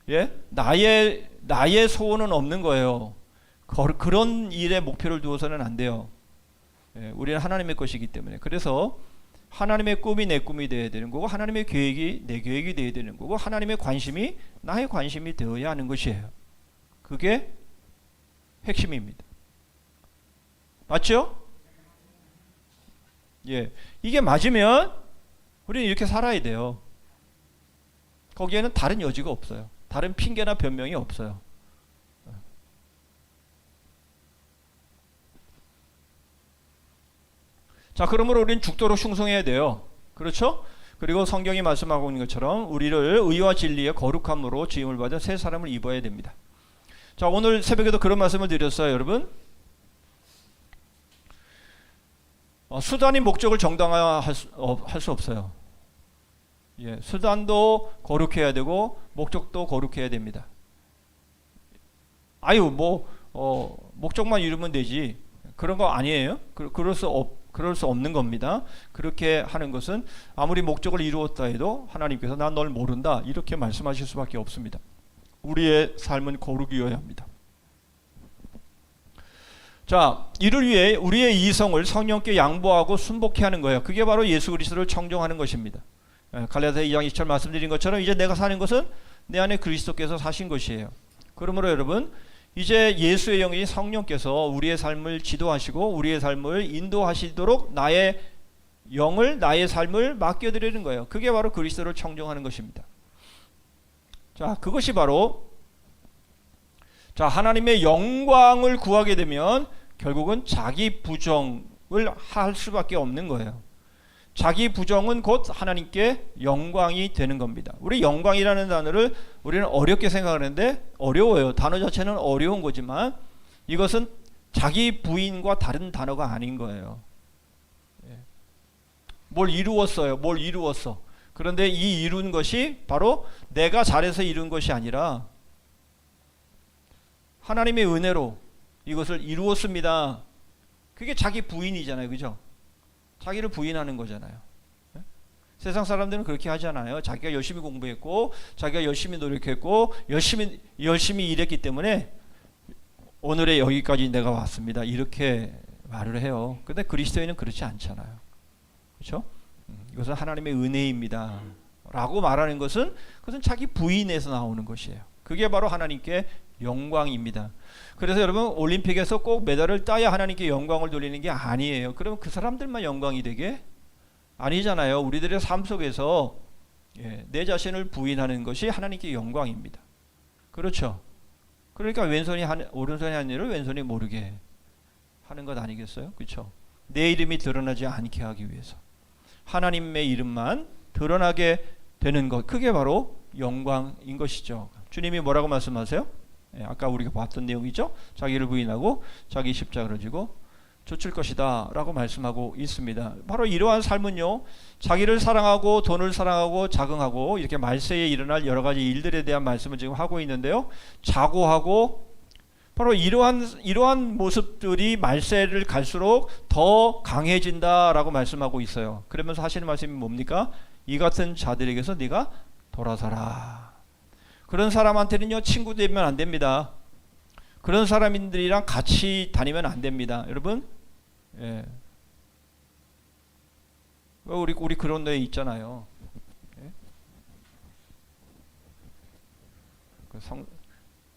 S3: 예? 나의 소원은 없는 거예요. 그런 일에 목표를 두어서는 안 돼요. 예, 우리는 하나님의 것이기 때문에. 그래서 하나님의 꿈이 내 꿈이 되어야 되는 거고 하나님의 계획이 내 계획이 되어야 되는 거고 하나님의 관심이 나의 관심이 되어야 하는 것이에요. 그게 핵심입니다. 맞죠? 예, 이게 맞으면 우리는 이렇게 살아야 돼요. 거기에는 다른 여지가 없어요. 다른 핑계나 변명이 없어요. 자, 그러므로 우리는 죽도록 숭송해야 돼요. 그렇죠? 그리고 성경이 말씀하고 있는 것처럼 우리를 의와 진리의 거룩함으로 지음을 받은 새 사람을 입어야 됩니다. 자, 오늘 새벽에도 그런 말씀을 드렸어요, 여러분. 수단이 목적을 정당화할 수 없어요. 예, 수단도 거룩해야 되고 목적도 거룩해야 됩니다. 목적만 이루면 되지. 그런 거 아니에요. 그럴 수 없는 겁니다. 그렇게 하는 것은 아무리 목적을 이루었다 해도 하나님께서 난 널 모른다 이렇게 말씀하실 수밖에 없습니다. 우리의 삶은 거룩이어야 합니다. 자, 이를 위해 우리의 이성을 성령께 양보하고 순복해 하는 거예요. 그게 바로 예수 그리스도를 청종하는 것입니다. 갈라디아서 2장 20절 말씀드린 것처럼 이제 내가 사는 것은 내 안에 그리스도께서 사신 것이에요. 그러므로 여러분, 이제 예수의 영이 성령께서 우리의 삶을 지도하시고 우리의 삶을 인도하시도록 나의 영을, 나의 삶을 맡겨드리는 거예요. 그게 바로 그리스도를 청종하는 것입니다. 자, 그것이 바로 하나님의 영광을 구하게 되면 결국은 자기 부정을 할 수밖에 없는 거예요. 자기 부정은 곧 하나님께 영광이 되는 겁니다. 우리 영광이라는 단어를 우리는 어렵게 생각하는데 어려워요. 단어 자체는 어려운 거지만 이것은 자기 부인과 다른 단어가 아닌 거예요. 뭘 이루었어요. 뭘 이루었어. 그런데 이 이룬 것이 바로 내가 잘해서 이룬 것이 아니라 하나님의 은혜로 이것을 이루었습니다. 그게 자기 부인이잖아요. 그죠? 자기를 부인하는 거잖아요. 세상 사람들은 그렇게 하잖아요. 자기가 열심히 공부했고 자기가 열심히 노력했고 열심히 일했기 때문에 오늘의 여기까지 내가 왔습니다. 이렇게 말을 해요. 근데 그리스도인은 그렇지 않잖아요. 그렇죠? 이것은 하나님의 은혜입니다. 라고 말하는 것은 그것은 자기 부인에서 나오는 것이에요. 그게 바로 하나님께 영광입니다. 그래서 여러분 올림픽에서 꼭 메달을 따야 하나님께 영광을 돌리는 게 아니에요. 그러면 그 사람들만 영광이 되게? 아니잖아요. 우리들의 삶 속에서 내 자신을 부인하는 것이 하나님께 영광입니다. 그렇죠? 그러니까 왼손이 오른손이 하는 일을 왼손이 모르게 하는 것 아니겠어요? 그렇죠? 내 이름이 드러나지 않게 하기 위해서 하나님의 이름만 드러나게 되는 것, 그게 바로 영광인 것이죠. 주님이 뭐라고 말씀하세요? 아까 우리가 봤던 내용이죠. 자기를 부인하고 자기 십자가를 지고 쫓을 것이다 라고 말씀하고 있습니다. 바로 이러한 삶은요, 자기를 사랑하고 돈을 사랑하고 자긍하고 이렇게 말세에 일어날 여러 가지 일들에 대한 말씀을 지금 하고 있는데요, 자고하고 바로 이러한 모습들이 말세를 갈수록 더 강해진다라고 말씀하고 있어요. 그러면서 하시는 말씀이 뭡니까? 이 같은 자들에게서 네가 돌아서라. 그런 사람한테는요, 친구 되면 안 됩니다. 그런 사람들이랑 같이 다니면 안 됩니다. 여러분, 우리 그런 데 있잖아요.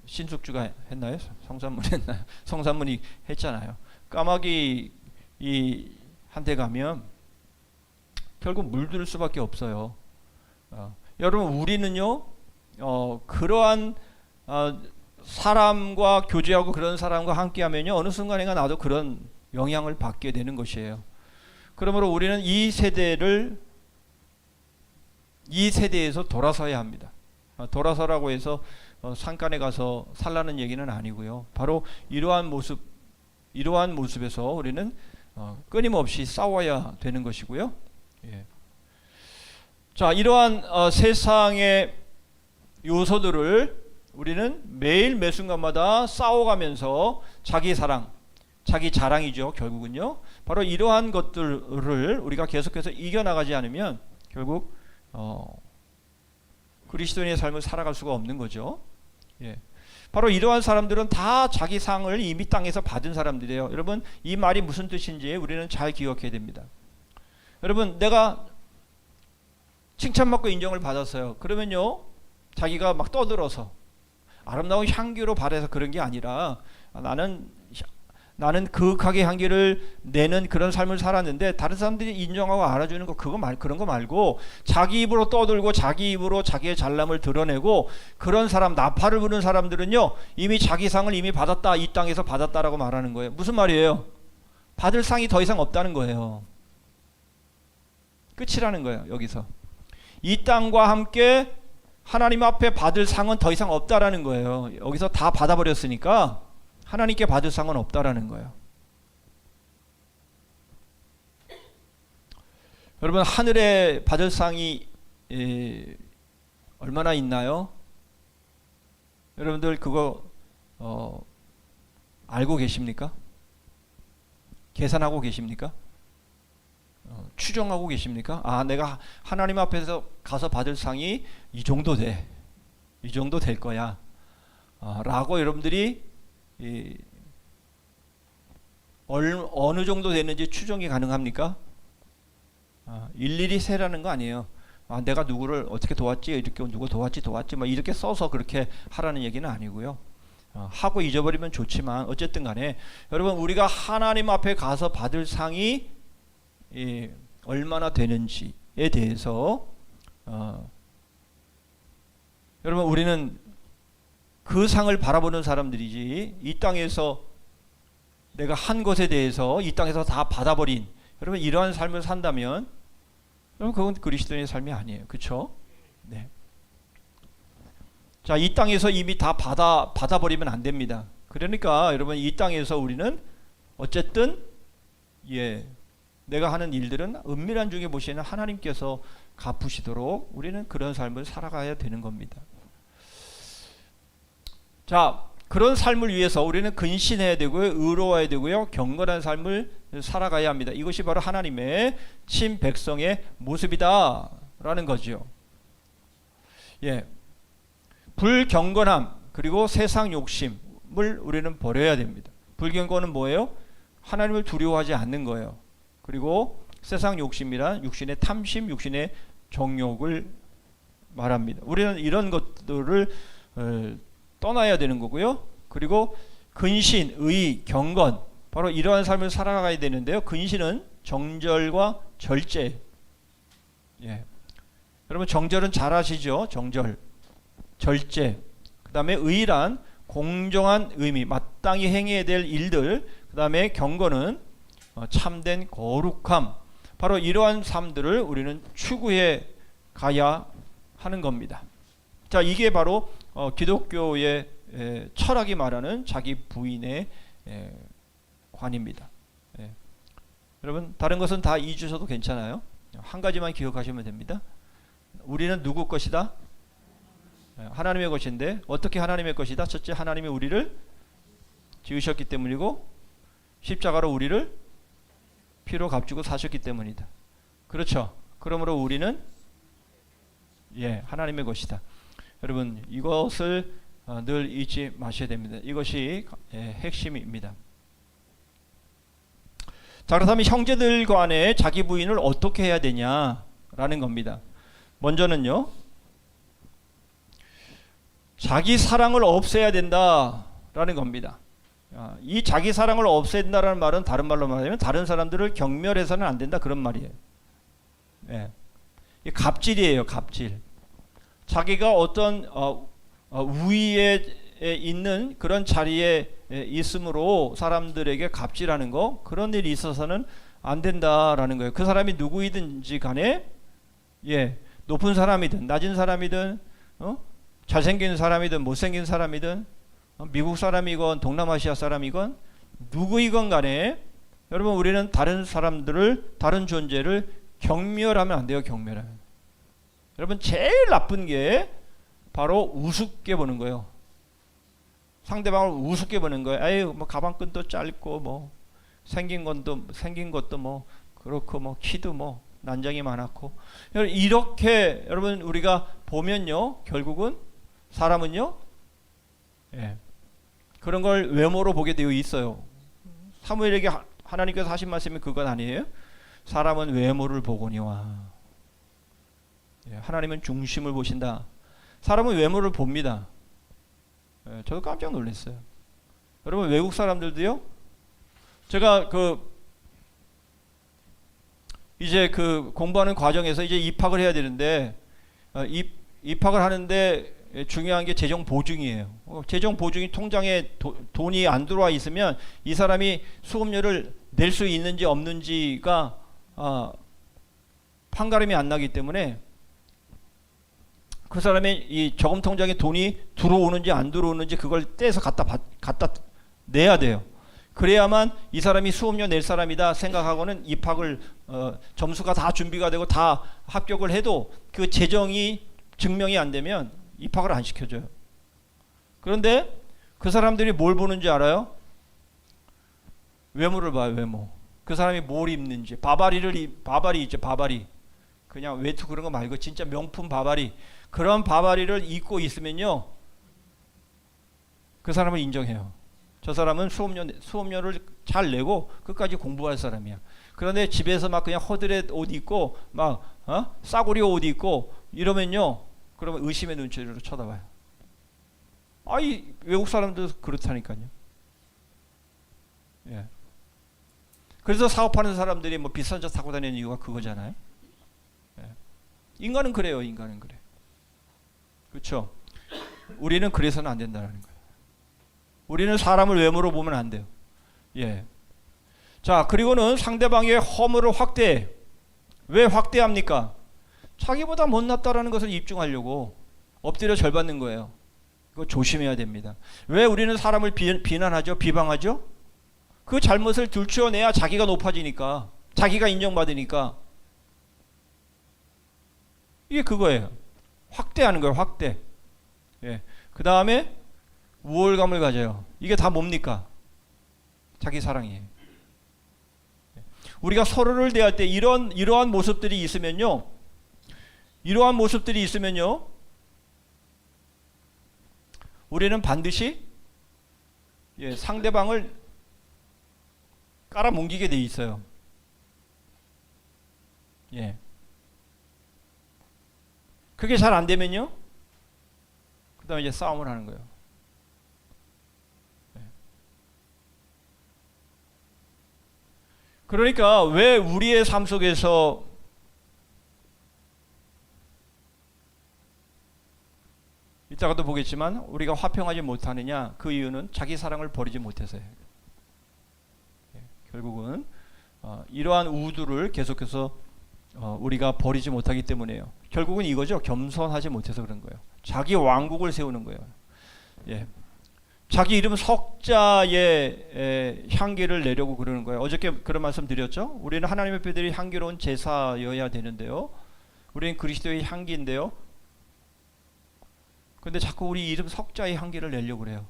S3: 신숙주가 했나요? 성산문이 했나요? 성산문이 했잖아요. 까마귀 한테 가면 결국 물들 수밖에 없어요. 여러분, 우리는요, 그러한 사람과 교제하고 그런 사람과 함께하면요, 어느 순간인가 나도 그런 영향을 받게 되는 것이에요. 그러므로 우리는 이 세대에서 돌아서야 합니다. 돌아서라고 해서 산간에 가서 살라는 얘기는 아니고요. 바로 이러한 모습에서 우리는 끊임없이 싸워야 되는 것이고요. 자, 이러한 세상의 요소들을 우리는 매일 매 순간마다 싸워가면서 자기 사랑, 자기 자랑이죠. 결국은요, 바로 이러한 것들을 우리가 계속해서 이겨나가지 않으면 결국 그리스도인의 삶을 살아갈 수가 없는 거죠. 바로 이러한 사람들은 다 자기 상을 이미 땅에서 받은 사람들이에요. 여러분, 이 말이 무슨 뜻인지 우리는 잘 기억해야 됩니다. 여러분, 내가 칭찬받고 인정을 받았어요. 그러면요, 자기가 막 떠들어서 아름다운 향기로 발해서 그런 게 아니라 나는 그윽하게 향기를 내는 그런 삶을 살았는데 다른 사람들이 인정하고 알아주는 거 그런 거 말고 자기 입으로 떠들고 자기 입으로 자기의 잘남을 드러내고 그런 사람, 나팔을 부는 사람들은요, 이미 자기 상을 이미 받았다, 이 땅에서 받았다라고 말하는 거예요. 무슨 말이에요? 받을 상이 더 이상 없다는 거예요. 끝이라는 거예요. 여기서 이 땅과 함께 하나님 앞에 받을 상은 더 이상 없다라는 거예요. 여기서 다 받아버렸으니까 하나님께 받을 상은 없다라는 거예요. 여러분, 하늘에 받을 상이 얼마나 있나요? 여러분들 그거 알고 계십니까? 계산하고 계십니까? 추정하고 계십니까? 내가 하나님 앞에서 가서 받을 상이 이 정도 될 거야 라고 여러분들이 어느 정도 되는지 추정이 가능합니까? 일일이 세라는 거 아니에요. 내가 누구를 어떻게 도왔지, 이렇게 누구 도왔지 뭐 이렇게 써서 그렇게 하라는 얘기는 아니고요. 하고 잊어버리면 좋지만 어쨌든 간에 여러분, 우리가 하나님 앞에 가서 받을 상이 얼마나 되는지에 대해서 여러분, 우리는 그 상을 바라보는 사람들이지, 이 땅에서 내가 한 것에 대해서 이 땅에서 다 받아버린, 여러분, 이러한 삶을 산다면 여러분, 그건 그리스도인의 삶이 아니에요. 그렇죠? 네. 자, 이 땅에서 이미 다 받아버리면 안 됩니다. 그러니까 여러분, 이 땅에서 우리는 어쨌든 내가 하는 일들은 은밀한 중에 보시는 하나님께서 갚으시도록 우리는 그런 삶을 살아가야 되는 겁니다. 자, 그런 삶을 위해서 우리는 근신해야 되고요, 의로워야 되고요, 경건한 삶을 살아가야 합니다. 이것이 바로 하나님의 친백성의 모습이다라는 거죠. 불경건함 그리고 세상 욕심을 우리는 버려야 됩니다. 불경건은 뭐예요? 하나님을 두려워하지 않는 거예요. 그리고 세상 욕심이란 육신의 탐심, 육신의 정욕을 말합니다. 우리는 이런 것들을 떠나야 되는 거고요. 그리고 근신, 의, 경건, 바로 이러한 삶을 살아가야 되는데요. 근신은 정절과 절제. 여러분, 정절은 잘 아시죠? 정절, 절제. 그 다음에 의란 공정한 의미, 마땅히 행해야 될 일들. 그 다음에 경건은 참된 거룩함. 바로 이러한 삶들을 우리는 추구해 가야 하는 겁니다. 자, 이게 바로 기독교의 철학이 말하는 자기 부인의 관입니다. 여러분, 다른 것은 다 잊으셔도 괜찮아요. 한 가지만 기억하시면 됩니다. 우리는 누구 것이다? 하나님의 것인데, 어떻게 하나님의 것이다? 첫째, 하나님이 우리를 지으셨기 때문이고, 십자가로 우리를 피로 값주고 사셨기 때문이다. 그렇죠? 그러므로 우리는 하나님의 것이다. 여러분, 이것을 늘 잊지 마셔야 됩니다. 이것이 핵심입니다. 자, 그렇다면 형제들 간에 자기 부인을 어떻게 해야 되냐라는 겁니다. 먼저는요, 자기 사랑을 없애야 된다라는 겁니다. 이 자기 사랑을 없애야 된다라는 말은 다른 말로 말하면 다른 사람들을 경멸해서는 안 된다, 그런 말이에요. 이 갑질이에요, 갑질. 자기가 어떤 우위에 있는 그런 자리에 있으므로 사람들에게 갑질하는 거, 그런 일이 있어서는 안 된다라는 거예요. 그 사람이 누구이든지 간에 높은 사람이든 낮은 사람이든 잘생긴 사람이든 못생긴 사람이든 미국 사람이건 동남아시아 사람이건 누구이건 간에 여러분, 우리는 다른 사람들을, 다른 존재를 경멸하면 안 돼요. 경멸하면. 여러분, 제일 나쁜 게 바로 우습게 보는 거예요. 상대방을 우습게 보는 거예요. 아유, 뭐 가방끈도 짧고 뭐 생긴 것도 뭐 그렇고 뭐 키도 뭐 난장이 많았고, 이렇게 여러분 우리가 보면요, 결국은 사람은요, 그런 걸 외모로 보게 되어 있어요. 사무엘에게 하나님께서 하신 말씀이 그건 아니에요? 사람은 외모를 보거니와. 하나님은 중심을 보신다. 사람은 외모를 봅니다. 저도 깜짝 놀랐어요. 여러분, 외국 사람들도요, 제가 이제 공부하는 과정에서 이제 입학을 해야 되는데, 입학을 하는데 중요한 게 재정 보증이에요. 재정 보증이 통장에 돈이 안 들어와 있으면 이 사람이 수업료를 낼 수 있는지 없는지가 판가름이 안 나기 때문에 그 사람의 이 저금 통장에 돈이 들어오는지 안 들어오는지 그걸 떼서 갖다 내야 돼요. 그래야만 이 사람이 수업료 낼 사람이다 생각하고는 입학을 점수가 다 준비가 되고 다 합격을 해도 그 재정이 증명이 안 되면 입학을 안 시켜줘요. 그런데 그 사람들이 뭘 보는지 알아요? 외모를 봐요. 외모. 그 사람이 뭘 입는지. 바바리 있죠. 바바리. 그냥 외투 그런 거 말고 진짜 명품 바바리. 그런 바바리를 입고 있으면요, 그 사람을 인정해요. 저 사람은 수업료를 잘 내고 끝까지 공부할 사람이야. 그런데 집에서 막 그냥 허드렛 옷 입고 막 싸구려 옷 입고 이러면요, 그러면 의심의 눈초리로 쳐다봐요. 아이 외국 사람도 그렇다니까요. 예. 그래서 사업하는 사람들이 뭐 비싼 차 타고 다니는 이유가 그거잖아요. 예. 인간은 그래요. 인간은 그래. 그렇죠? 우리는 그래서는 안 된다는 거예요. 우리는 사람을 외모로 보면 안 돼요. 예. 자, 그리고는 상대방의 허물을 확대해. 왜 확대합니까? 자기보다 못났다라는 것을 입증하려고 엎드려 절받는 거예요. 이거 조심해야 됩니다. 왜 우리는 사람을 비난하죠? 비방하죠? 그 잘못을 들추어내야 자기가 높아지니까, 자기가 인정받으니까. 이게 그거예요. 확대하는 거예요. 확대. 예. 그 다음에 우월감을 가져요. 이게 다 뭡니까? 자기 사랑이에요. 우리가 서로를 대할 때 이러한 모습들이 있으면요, 우리는 반드시 상대방을 깔아뭉개게 돼 있어요. 예. 그게 잘 안 되면요, 그 다음에 이제 싸움을 하는 거예요. 예. 그러니까 왜 우리의 삶 속에서 이따가도 보겠지만 우리가 화평하지 못하느냐, 그 이유는 자기 사랑을 버리지 못해서예요. 예. 결국은 이러한 우두를 계속해서 우리가 버리지 못하기 때문에요. 결국은 이거죠. 겸손하지 못해서 그런 거예요. 자기 왕국을 세우는 거예요. 예. 자기 이름 석자의 향기를 내려고 그러는 거예요. 어저께 그런 말씀 드렸죠. 우리는 하나님의 배들이 향기로운 제사여야 되는데요, 우리는 그리스도의 향기인데요, 근데 자꾸 우리 이름 석자의 향기를 내려고 그래요.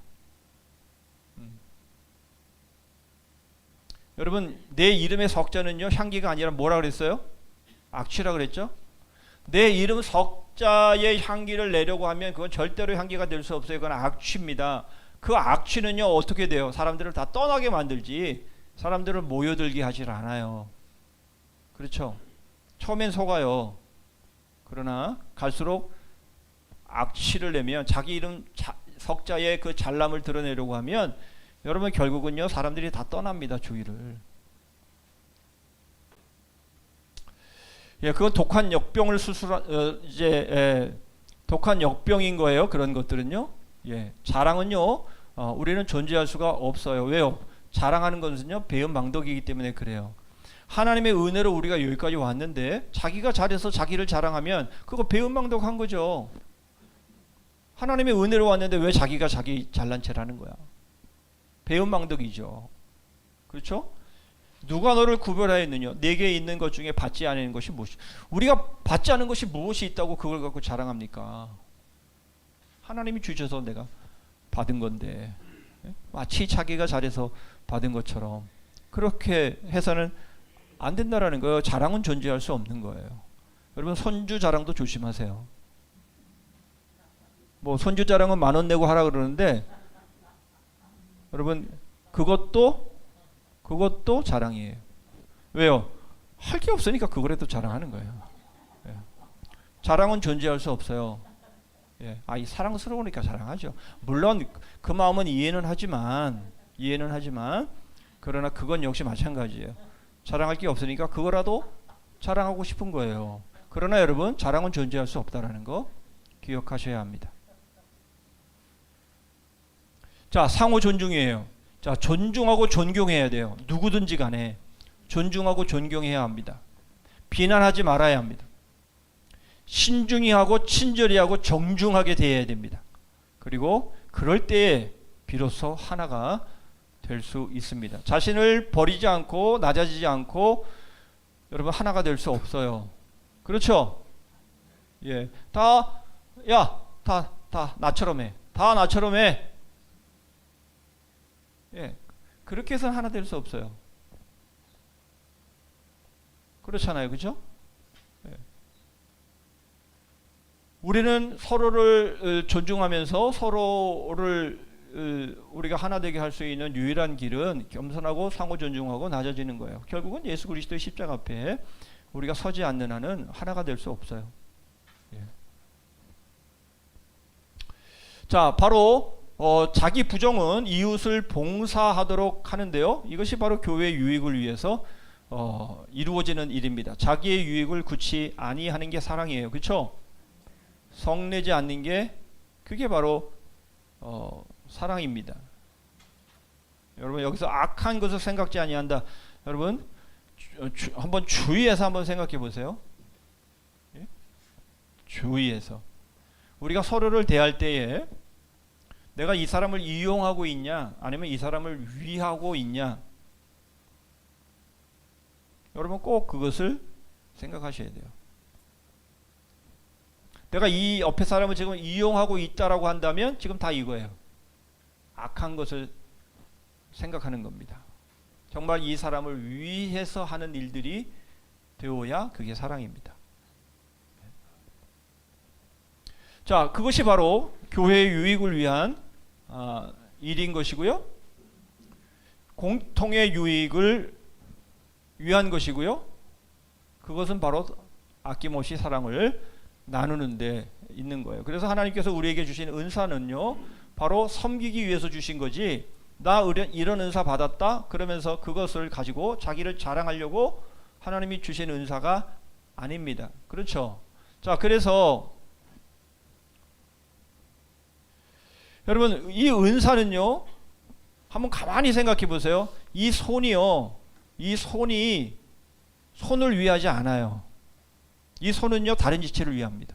S3: 여러분, 내 이름의 석자는요, 향기가 아니라 뭐라 그랬어요? 악취라 그랬죠? 내 이름 석자의 향기를 내려고 하면 그건 절대로 향기가 될 수 없어요. 그건 악취입니다. 그 악취는요, 어떻게 돼요? 사람들을 다 떠나게 만들지 사람들을 모여들게 하질 않아요. 그렇죠? 처음엔 속아요. 그러나 갈수록 악취를 내면, 자기 이름 석자의 그 잘남을 드러내려고 하면 여러분 결국은요, 사람들이 다 떠납니다. 주위를. 예, 그건 독한 역병을 독한 역병인 거예요. 그런 것들은요. 예, 자랑은요, 우리는 존재할 수가 없어요. 왜요? 자랑하는 것은요, 배은망덕이기 때문에 그래요. 하나님의 은혜로 우리가 여기까지 왔는데 자기가 잘해서 자기를 자랑하면 그거 배은망덕한 거죠. 하나님의 은혜로 왔는데 왜 자기가 자기 잘난 체라는 거야? 배은망덕이죠. 그렇죠? 누가 너를 구별하였느냐? 내게 있는 것 중에 받지 않은 것이 무엇이? 우리가 받지 않은 것이 무엇이 있다고 그걸 갖고 자랑합니까? 하나님이 주셔서 내가 받은 건데, 마치 자기가 잘해서 받은 것처럼 그렇게 해서는 안 된다라는 거예요. 자랑은 존재할 수 없는 거예요. 여러분, 손주 자랑도 조심하세요. 뭐 손주 자랑은 10,000원 내고 하라 그러는데, 여러분 그것도 자랑이에요. 왜요? 할 게 없으니까 그거라도 자랑하는 거예요. 예. 자랑은 존재할 수 없어요. 예. 이 사랑스러우니까 자랑하죠. 물론 그 마음은 이해는 하지만 그러나 그건 역시 마찬가지예요. 자랑할 게 없으니까 그거라도 자랑하고 싶은 거예요. 그러나 여러분, 자랑은 존재할 수 없다라는 거 기억하셔야 합니다. 자, 상호 존중이에요. 자, 존중하고 존경해야 돼요. 누구든지 간에 존중하고 존경해야 합니다. 비난하지 말아야 합니다. 신중히 하고 친절히 하고 정중하게 대해야 됩니다. 그리고 그럴 때에 비로소 하나가 될 수 있습니다. 자신을 버리지 않고 낮아지지 않고 여러분 하나가 될 수 없어요. 그렇죠? 예, 다 나처럼 해. 다 나처럼 해. 예, 그렇게 해서는 하나 될 수 없어요. 그렇잖아요, 그죠? 예. 우리는 서로를 존중하면서 서로를 우리가 하나 되게 할 수 있는 유일한 길은 겸손하고 상호 존중하고 낮아지는 거예요. 결국은 예수 그리스도의 십자가 앞에 우리가 서지 않는 한은 하나가 될 수 없어요. 예. 자, 바로 자기 부정은 이웃을 봉사하도록 하는데요. 이것이 바로 교회의 유익을 위해서 이루어지는 일입니다. 자기의 유익을 굳이 아니하는 게 사랑이에요. 그렇죠? 성내지 않는 게 그게 바로 사랑입니다. 여러분 여기서 악한 것을 생각지 아니한다. 여러분 한번 주의해서 한번 생각해 보세요. 예? 주의해서 우리가 서로를 대할 때에 내가 이 사람을 이용하고 있냐 아니면 이 사람을 위하고 있냐, 여러분 꼭 그것을 생각하셔야 돼요. 내가 이 옆에 사람을 지금 이용하고 있다라고 한다면 지금 다 이거예요. 악한 것을 생각하는 겁니다. 정말 이 사람을 위해서 하는 일들이 되어야 그게 사랑입니다. 자, 그것이 바로 교회의 유익을 위한 일인 것이고요. 공통의 유익을 위한 것이고요. 그것은 바로 아낌없이 사랑을 나누는 데 있는 거예요. 그래서 하나님께서 우리에게 주신 은사는요, 바로 섬기기 위해서 주신 거지, 나 이런 은사 받았다 그러면서 그것을 가지고 자기를 자랑하려고 하나님이 주신 은사가 아닙니다. 그렇죠? 자, 그래서 여러분 이 은사는요, 한번 가만히 생각해 보세요. 이 손이요, 이 손이 손을 위하지 않아요. 이 손은요, 다른 지체를 위합니다.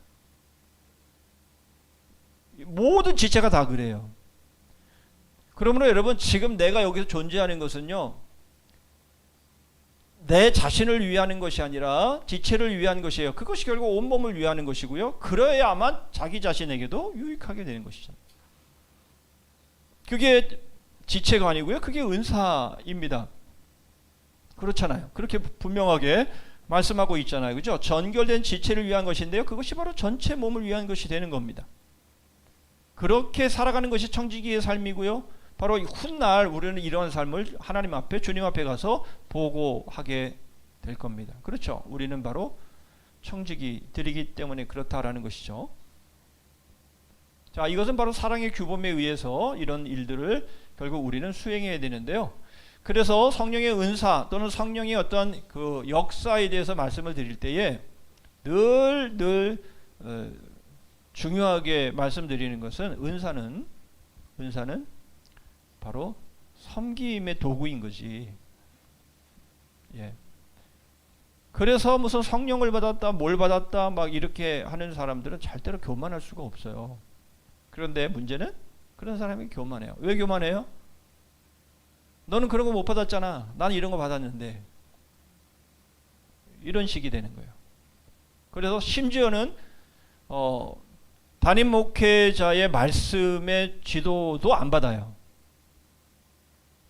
S3: 모든 지체가 다 그래요. 그러므로 여러분 지금 내가 여기서 존재하는 것은요, 내 자신을 위하는 것이 아니라 지체를 위한 것이에요. 그것이 결국 온몸을 위하는 것이고요. 그래야만 자기 자신에게도 유익하게 되는 것이잖아요. 그게 지체가 아니고요, 그게 은사입니다. 그렇잖아요. 그렇게 분명하게 말씀하고 있잖아요. 그죠? 전결된 지체를 위한 것인데요, 그것이 바로 전체 몸을 위한 것이 되는 겁니다. 그렇게 살아가는 것이 청지기의 삶이고요, 바로 훗날 우리는 이러한 삶을 하나님 앞에, 주님 앞에 가서 보고하게 될 겁니다. 그렇죠? 우리는 바로 청지기들이기 때문에 그렇다라는 것이죠. 자, 이것은 바로 사랑의 규범에 의해서 이런 일들을 결국 우리는 수행해야 되는데요. 그래서 성령의 은사 또는 성령의 어떤 그 역사에 대해서 말씀을 드릴 때에 늘 중요하게 말씀드리는 것은 은사는 바로 섬김의 도구인 거지. 예. 그래서 무슨 성령을 받았다, 뭘 받았다 막 이렇게 하는 사람들은 절대로 교만할 수가 없어요. 그런데 문제는 그런 사람이 교만해요. 왜 교만해요? 너는 그런 거 못 받았잖아. 나는 이런 거 받았는데. 이런 식이 되는 거예요. 그래서 심지어는 담임 목회자의 말씀의 지도도 안 받아요.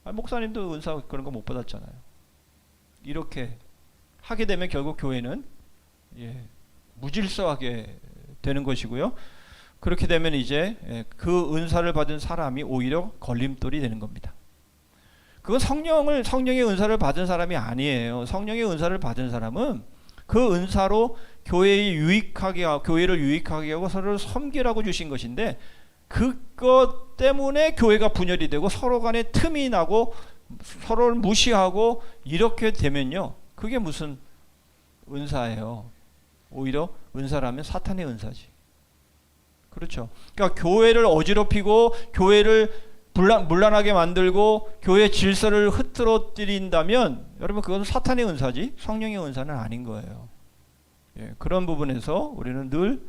S3: 목사님도 은사 그런 거 못 받았잖아요. 이렇게 하게 되면 결국 교회는 무질서하게 되는 것이고요. 그렇게 되면 이제 그 은사를 받은 사람이 오히려 걸림돌이 되는 겁니다. 그건 성령의 은사를 받은 사람이 아니에요. 성령의 은사를 받은 사람은 그 은사로 교회를 유익하게 하고 서로를 섬기라고 주신 것인데, 그것 때문에 교회가 분열이 되고 서로 간에 틈이 나고 서로를 무시하고 이렇게 되면요, 그게 무슨 은사예요. 오히려 은사라면 사탄의 은사지. 그렇죠. 그러니까 교회를 어지럽히고 교회를 문란하게 만들고 교회 질서를 흐트러뜨린다면 여러분 그것은 사탄의 은사지 성령의 은사는 아닌 거예요. 그런 부분에서 우리는 늘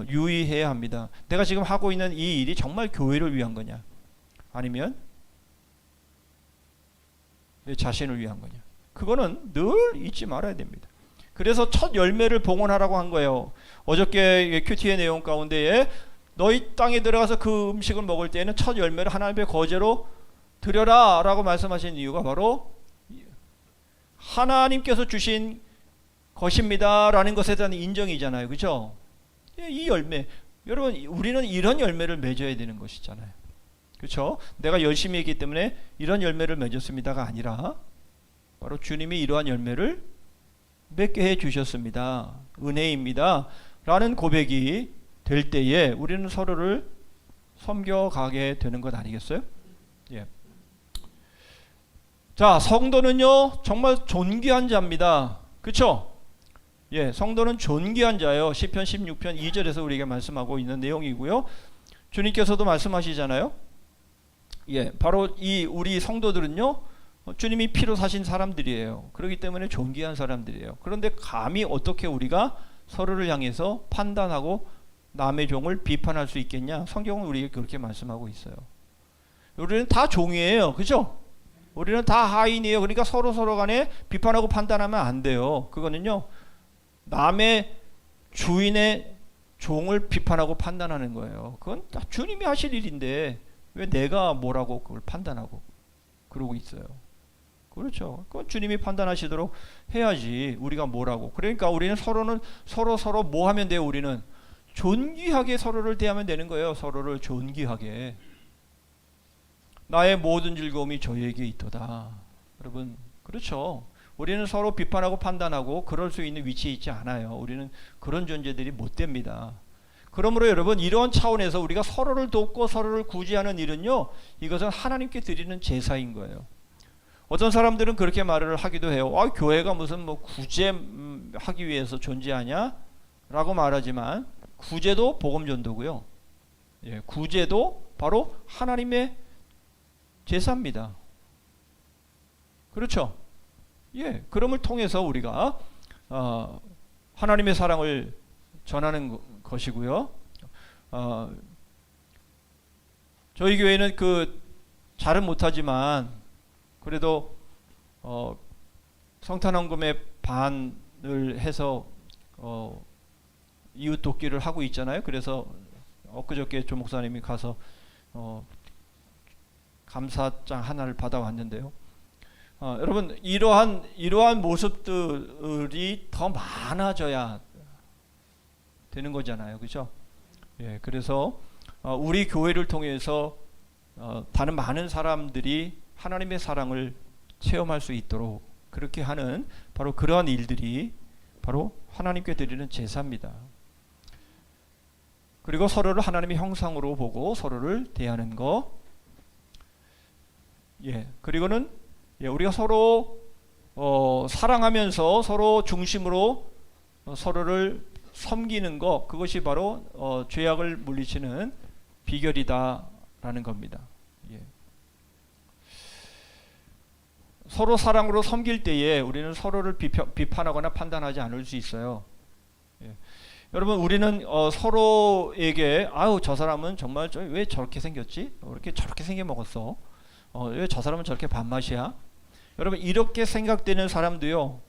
S3: 유의해야 합니다. 내가 지금 하고 있는 이 일이 정말 교회를 위한 거냐, 아니면 내 자신을 위한 거냐, 그거는 늘 잊지 말아야 됩니다. 그래서 첫 열매를 봉헌하라고 한 거예요. 어저께 큐티의 내용 가운데에 너희 땅에 들어가서 그 음식을 먹을 때에는 첫 열매를 하나님의 거제로 드려라 라고 말씀하신 이유가 바로 하나님께서 주신 것입니다 라는 것에 대한 인정이잖아요. 그죠? 이 열매, 여러분 우리는 이런 열매를 맺어야 되는 것이잖아요. 그렇죠? 내가 열심히 했기 때문에 이런 열매를 맺었습니다가 아니라 바로 주님이 이러한 열매를 맺게 해 주셨습니다. 은혜입니다. 라는 고백이 될 때에 우리는 서로를 섬겨가게 되는 것 아니겠어요? 예. 자, 성도는요 정말 존귀한 자입니다. 그렇죠? 예, 성도는 존귀한 자예요. 시편 16편 2절에서 우리에게 말씀하고 있는 내용이고요. 주님께서도 말씀하시잖아요. 예, 바로 이 우리 성도들은요 주님이 피로 사신 사람들이에요. 그렇기 때문에 존귀한 사람들이에요. 그런데 감히 어떻게 우리가 서로를 향해서 판단하고 남의 종을 비판할 수 있겠냐? 성경은 우리에게 그렇게 말씀하고 있어요. 우리는 다 종이에요. 그죠? 우리는 다 하인이에요. 그러니까 서로 간에 비판하고 판단하면 안 돼요. 그거는요 남의 주인의 종을 비판하고 판단하는 거예요. 그건 다 주님이 하실 일인데 왜 내가 뭐라고 그걸 판단하고 그러고 있어요. 그렇죠. 그건 주님이 판단하시도록 해야지 우리가 뭐라고. 그러니까 우리는 서로 뭐 하면 돼요? 우리는 존귀하게 서로를 대하면 되는 거예요. 서로를 존귀하게. 나의 모든 즐거움이 저에게 있도다. 여러분, 그렇죠. 우리는 서로 비판하고 판단하고 그럴 수 있는 위치에 있지 않아요. 우리는 그런 존재들이 못 됩니다. 그러므로 여러분, 이런 차원에서 우리가 서로를 돕고 서로를 구제하는 일은요, 이것은 하나님께 드리는 제사인 거예요. 어떤 사람들은 그렇게 말을 하기도 해요. 교회가 무슨 뭐 구제하기 위해서 존재하냐? 라고 말하지만 구제도 복음 전도고요. 예, 구제도 바로 하나님의 제사입니다. 그렇죠? 예, 그럼을 통해서 우리가 하나님의 사랑을 전하는 것이고요. 저희 교회는 잘은 못하지만 그래도 성탄헌금의 반을 해서 이웃 돕기를 하고 있잖아요. 그래서 엊그저께 조 목사님이 가서 감사장 하나를 받아왔는데요. 여러분, 이러한 모습들이 더 많아져야 되는 거잖아요. 그죠? 예, 그래서 우리 교회를 통해서 다른 많은 사람들이 하나님의 사랑을 체험할 수 있도록 그렇게 하는 바로 그러한 일들이 바로 하나님께 드리는 제사입니다. 그리고 서로를 하나님의 형상으로 보고 서로를 대하는 거. 예, 그리고는 우리가 서로 사랑하면서 서로 중심으로 서로를 섬기는 것, 그것이 바로 죄악을 물리치는 비결이다라는 겁니다. 예. 서로 사랑으로 섬길 때에 우리는 서로를 비판하거나 판단하지 않을 수 있어요. 예. 여러분, 우리는 서로에게 저 사람은 정말 왜 저렇게 생겼지? 왜 이렇게 저렇게 생겨 먹었어? 왜 저 사람은 저렇게 밥맛이야? 여러분, 이렇게 생각되는 사람도요,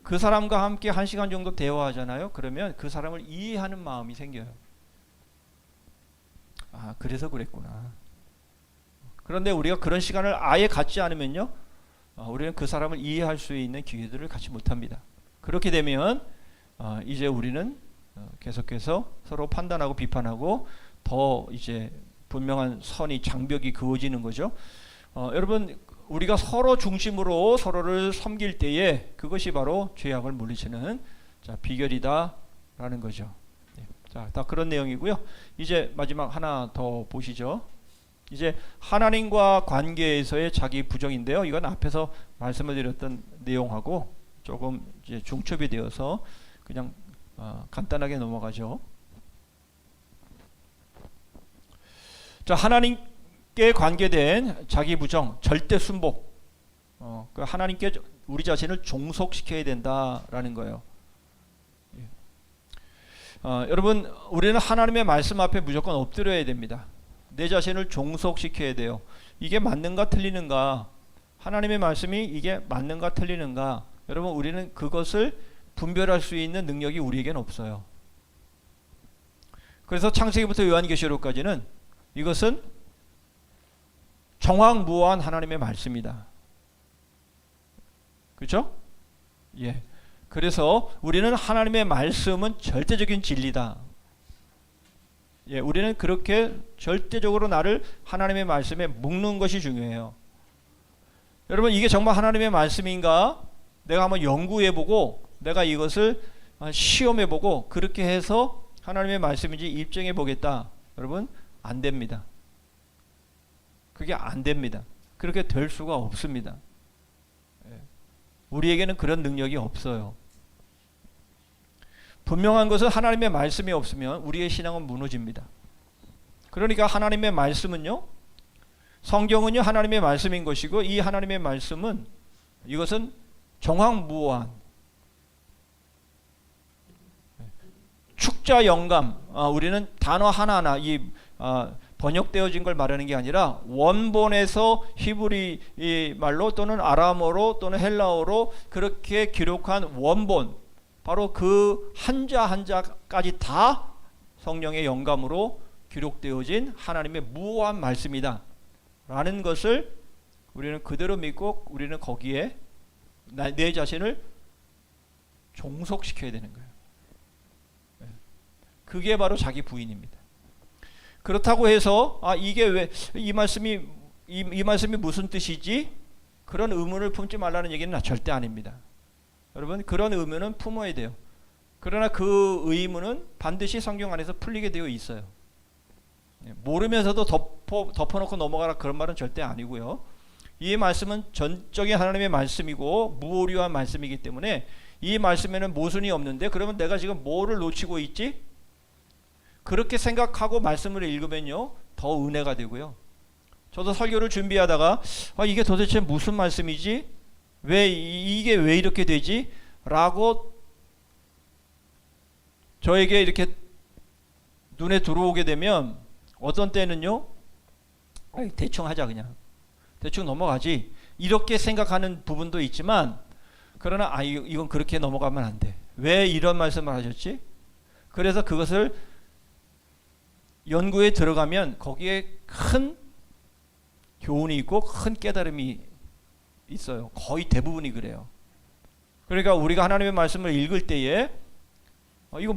S3: 그 사람과 함께 1시간 정도 대화하잖아요. 그러면 그 사람을 이해하는 마음이 생겨요. 그래서 그랬구나. 그런데 우리가 그런 시간을 아예 갖지 않으면요, 우리는 그 사람을 이해할 수 있는 기회들을 갖지 못합니다. 그렇게 되면 이제 우리는 계속해서 서로 판단하고 비판하고 더 이제 분명한 선이 장벽이 그어지는 거죠. 여러분, 우리가 서로 중심으로 서로를 섬길 때에 그것이 바로 죄악을 물리치는 비결이다라는 거죠. 자, 다 그런 내용이고요. 이제 마지막 하나 더 보시죠. 이제 하나님과 관계에서의 자기 부정인데요. 이건 앞에서 말씀을 드렸던 내용하고 조금 이제 중첩이 되어서 그냥 간단하게 넘어가죠. 자, 하나님께 관계된 자기 부정, 절대 순복. 하나님께 우리 자신을 종속시켜야 된다라는 거예요. 여러분, 우리는 하나님의 말씀 앞에 무조건 엎드려야 됩니다. 내 자신을 종속시켜야 돼요. 이게 맞는가 틀리는가, 하나님의 말씀이 이게 맞는가 틀리는가, 여러분, 우리는 그것을 분별할 수 있는 능력이 우리에게는 없어요. 그래서 창세기부터 요한계시록까지는 이것은 정확무한 하나님의 말씀이다. 그렇죠? 예. 그래서 우리는 하나님의 말씀은 절대적인 진리다. 예, 우리는 그렇게 절대적으로 나를 하나님의 말씀에 묶는 것이 중요해요. 여러분, 이게 정말 하나님의 말씀인가? 내가 한번 연구해보고 내가 이것을 시험해보고 그렇게 해서 하나님의 말씀인지 입증해보겠다. 여러분, 안 됩니다. 그게 안 됩니다. 그렇게 될 수가 없습니다. 우리에게는 그런 능력이 없어요. 분명한 것은 하나님의 말씀이 없으면 우리의 신앙은 무너집니다. 그러니까 하나님의 말씀은요, 성경은요 하나님의 말씀인 것이고, 이 하나님의 말씀은 이것은 정황무오한 축자 영감, 우리는 단어 하나하나 번역되어진 걸 말하는 게 아니라 원본에서 히브리 말로 또는 아람어로 또는 헬라어로 그렇게 기록한 원본, 바로 그 한자 한자까지 다 성령의 영감으로 기록되어진 하나님의 무오한 말씀이다 라는 것을 우리는 그대로 믿고 우리는 거기에 내 자신을 종속시켜야 되는 거예요. 그게 바로 자기 부인입니다. 그렇다고 해서 이게 왜 이 말씀이 무슨 뜻이지? 그런 의문을 품지 말라는 얘기는 절대 아닙니다. 여러분, 그런 의문은 품어야 돼요. 그러나 그 의문은 반드시 성경 안에서 풀리게 되어 있어요. 모르면서도 덮어놓고 넘어가라 그런 말은 절대 아니고요. 이 말씀은 전적인 하나님의 말씀이고 무오류한 말씀이기 때문에 이 말씀에는 모순이 없는데, 그러면 내가 지금 뭐를 놓치고 있지? 그렇게 생각하고 말씀을 읽으면요 더 은혜가 되고요. 저도 설교를 준비하다가 이게 도대체 무슨 말씀이지? 이게 왜 이렇게 되지? 라고 저에게 이렇게 눈에 들어오게 되면 어떤 때는요, 대충 하자, 그냥 대충 넘어가지, 이렇게 생각하는 부분도 있지만, 그러나 이건 그렇게 넘어가면 안 돼. 왜 이런 말씀을 하셨지? 그래서 그것을 연구에 들어가면 거기에 큰 교훈이 있고 큰 깨달음이 있어요. 거의 대부분이 그래요. 그러니까 우리가 하나님의 말씀을 읽을 때에 이거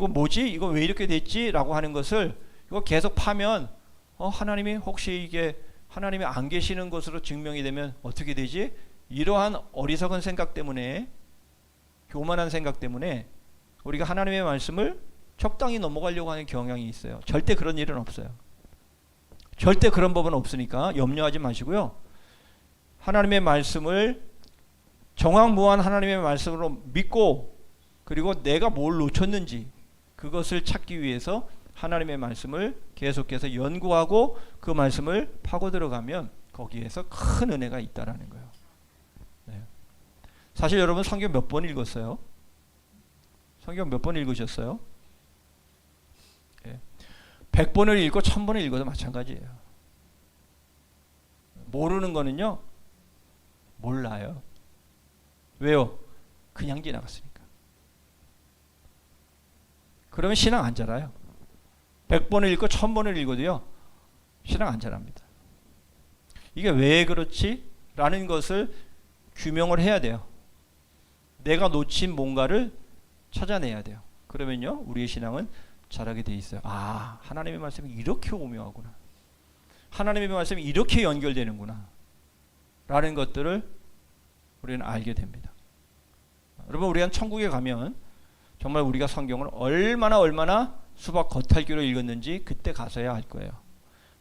S3: 뭐지? 이거 왜 이렇게 됐지? 라고 하는 것을 이거 계속 파면 하나님이 혹시 이게 하나님이 안 계시는 것으로 증명이 되면 어떻게 되지? 이러한 어리석은 생각 때문에, 교만한 생각 때문에 우리가 하나님의 말씀을 적당히 넘어가려고 하는 경향이 있어요. 절대 그런 일은 없어요. 절대 그런 법은 없으니까 염려하지 마시고요. 하나님의 말씀을 정황무한 하나님의 말씀으로 믿고, 그리고 내가 뭘 놓쳤는지 그것을 찾기 위해서 하나님의 말씀을 계속해서 연구하고 그 말씀을 파고 들어가면 거기에서 큰 은혜가 있다라는 거예요. 네. 사실 여러분 성경 몇 번 읽었어요? 성경 몇 번 읽으셨어요? 100번을 읽고 1000번을 읽어도 마찬가지예요. 모르는 거는요, 몰라요. 왜요? 그냥 지나갔으니까. 그러면 신앙 안 자라요. 100번을 읽고 1000번을 읽어도요, 신앙 안 자랍니다. 이게 왜 그렇지? 라는 것을 규명을 해야 돼요. 내가 놓친 뭔가를 찾아내야 돼요. 그러면요, 우리의 신앙은 자라게 돼 있어요. 하나님의 말씀이 이렇게 오묘하구나. 하나님의 말씀이 이렇게 연결되는구나. 라는 것들을 우리는 알게 됩니다. 여러분, 우리가 천국에 가면 정말 우리가 성경을 얼마나 수박 겉핥기로 읽었는지 그때 가서야 알 거예요.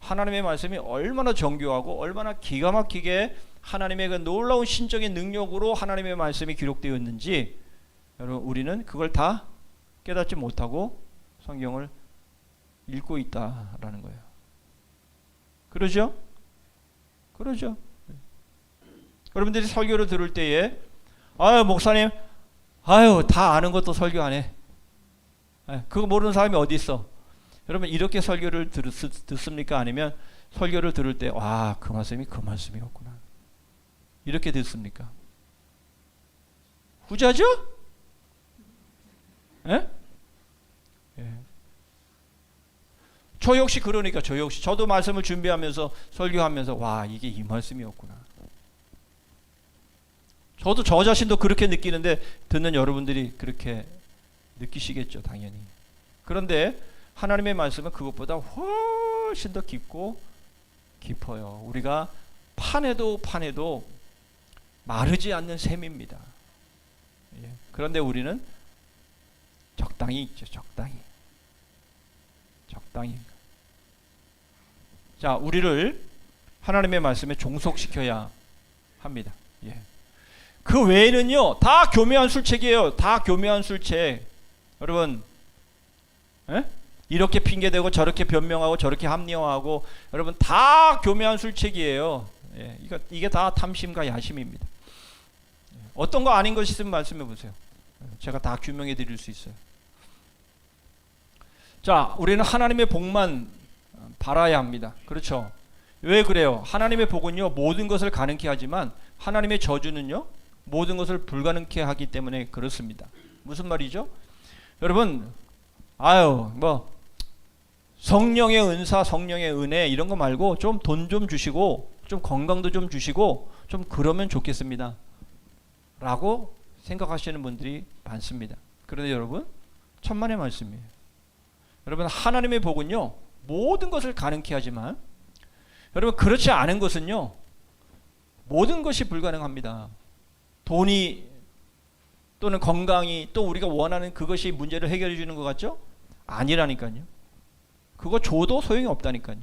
S3: 하나님의 말씀이 얼마나 정교하고 얼마나 기가 막히게 하나님의 그 놀라운 신적인 능력으로 하나님의 말씀이 기록되어 있는지, 여러분, 우리는 그걸 다 깨닫지 못하고 성경을 읽고 있다라는 거예요. 그러죠? 그러죠. 여러분들이 설교를 들을 때에 목사님, 다 아는 것도 설교 안 해. 그거 모르는 사람이 어디 있어? 여러분, 이렇게 설교를 듣습니까? 아니면 설교를 들을 때 그 말씀이 그 말씀이었구나, 이렇게 듣습니까? 후자죠? 예? 저 역시 그러니까 저도 말씀을 준비하면서 설교하면서 이게 이 말씀이었구나. 저도 저 자신도 그렇게 느끼는데 듣는 여러분들이 그렇게 느끼시겠죠, 당연히. 그런데 하나님의 말씀은 그것보다 훨씬 더 깊고 깊어요. 우리가 파내도 마르지 않는 샘입니다. 예. 그런데 우리는 적당히 있죠. 적당히. 자, 우리를 하나님의 말씀에 종속시켜야 합니다. 예. 그 외에는요, 다 교묘한 술책이에요. 다 교묘한 술책. 여러분, 예? 이렇게 핑계대고 저렇게 변명하고 저렇게 합리화하고, 여러분 다 교묘한 술책이에요. 예. 이게 다 탐심과 야심입니다. 어떤 거 아닌 것 있으면 말씀해 보세요. 제가 다 규명해 드릴 수 있어요. 자, 우리는 하나님의 복만 바라야 합니다. 그렇죠? 왜 그래요? 하나님의 복은요, 모든 것을 가능케 하지만 하나님의 저주는요, 모든 것을 불가능케 하기 때문에 그렇습니다. 무슨 말이죠? 여러분, 성령의 은사, 성령의 은혜 이런 거 말고 좀 돈 좀 주시고 좀 건강도 좀 주시고 좀 그러면 좋겠습니다 라고 생각하시는 분들이 많습니다. 그런데 여러분, 천만의 말씀이에요. 여러분, 하나님의 복은요, 모든 것을 가능케 하지만 여러분, 그렇지 않은 것은요, 모든 것이 불가능합니다. 돈이 또는 건강이 또 우리가 원하는 그것이 문제를 해결해 주는 것 같죠? 아니라니까요. 그거 줘도 소용이 없다니까요.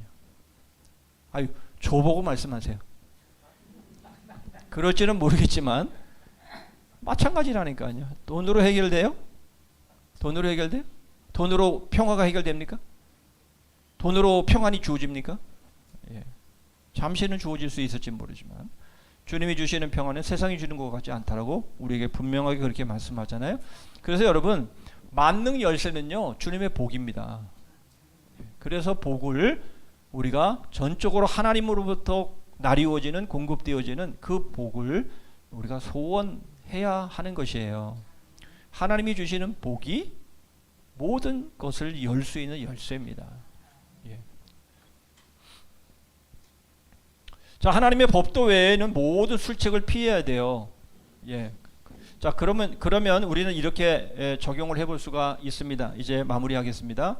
S3: 줘보고 말씀하세요. 그럴지는 모르겠지만 마찬가지라니까요. 돈으로 해결돼요? 돈으로 해결돼요? 돈으로 평화가 해결됩니까? 돈으로 평안이 주어집니까? 예. 잠시는 주어질 수 있을지 모르지만 주님이 주시는 평안은 세상이 주는 것 같지 않다라고 우리에게 분명하게 그렇게 말씀하잖아요. 그래서 여러분, 만능 열쇠는요, 주님의 복입니다. 그래서 복을 우리가 전적으로 하나님으로부터 나리워지는, 공급되어지는 그 복을 우리가 소원해야 하는 것이에요. 하나님이 주시는 복이 모든 것을 열 수 있는 열쇠입니다. 예. 자, 하나님의 법도 외에는 모든 술책을 피해야 돼요. 예. 자, 그러면 우리는 이렇게 적용을 해볼 수가 있습니다. 이제 마무리하겠습니다.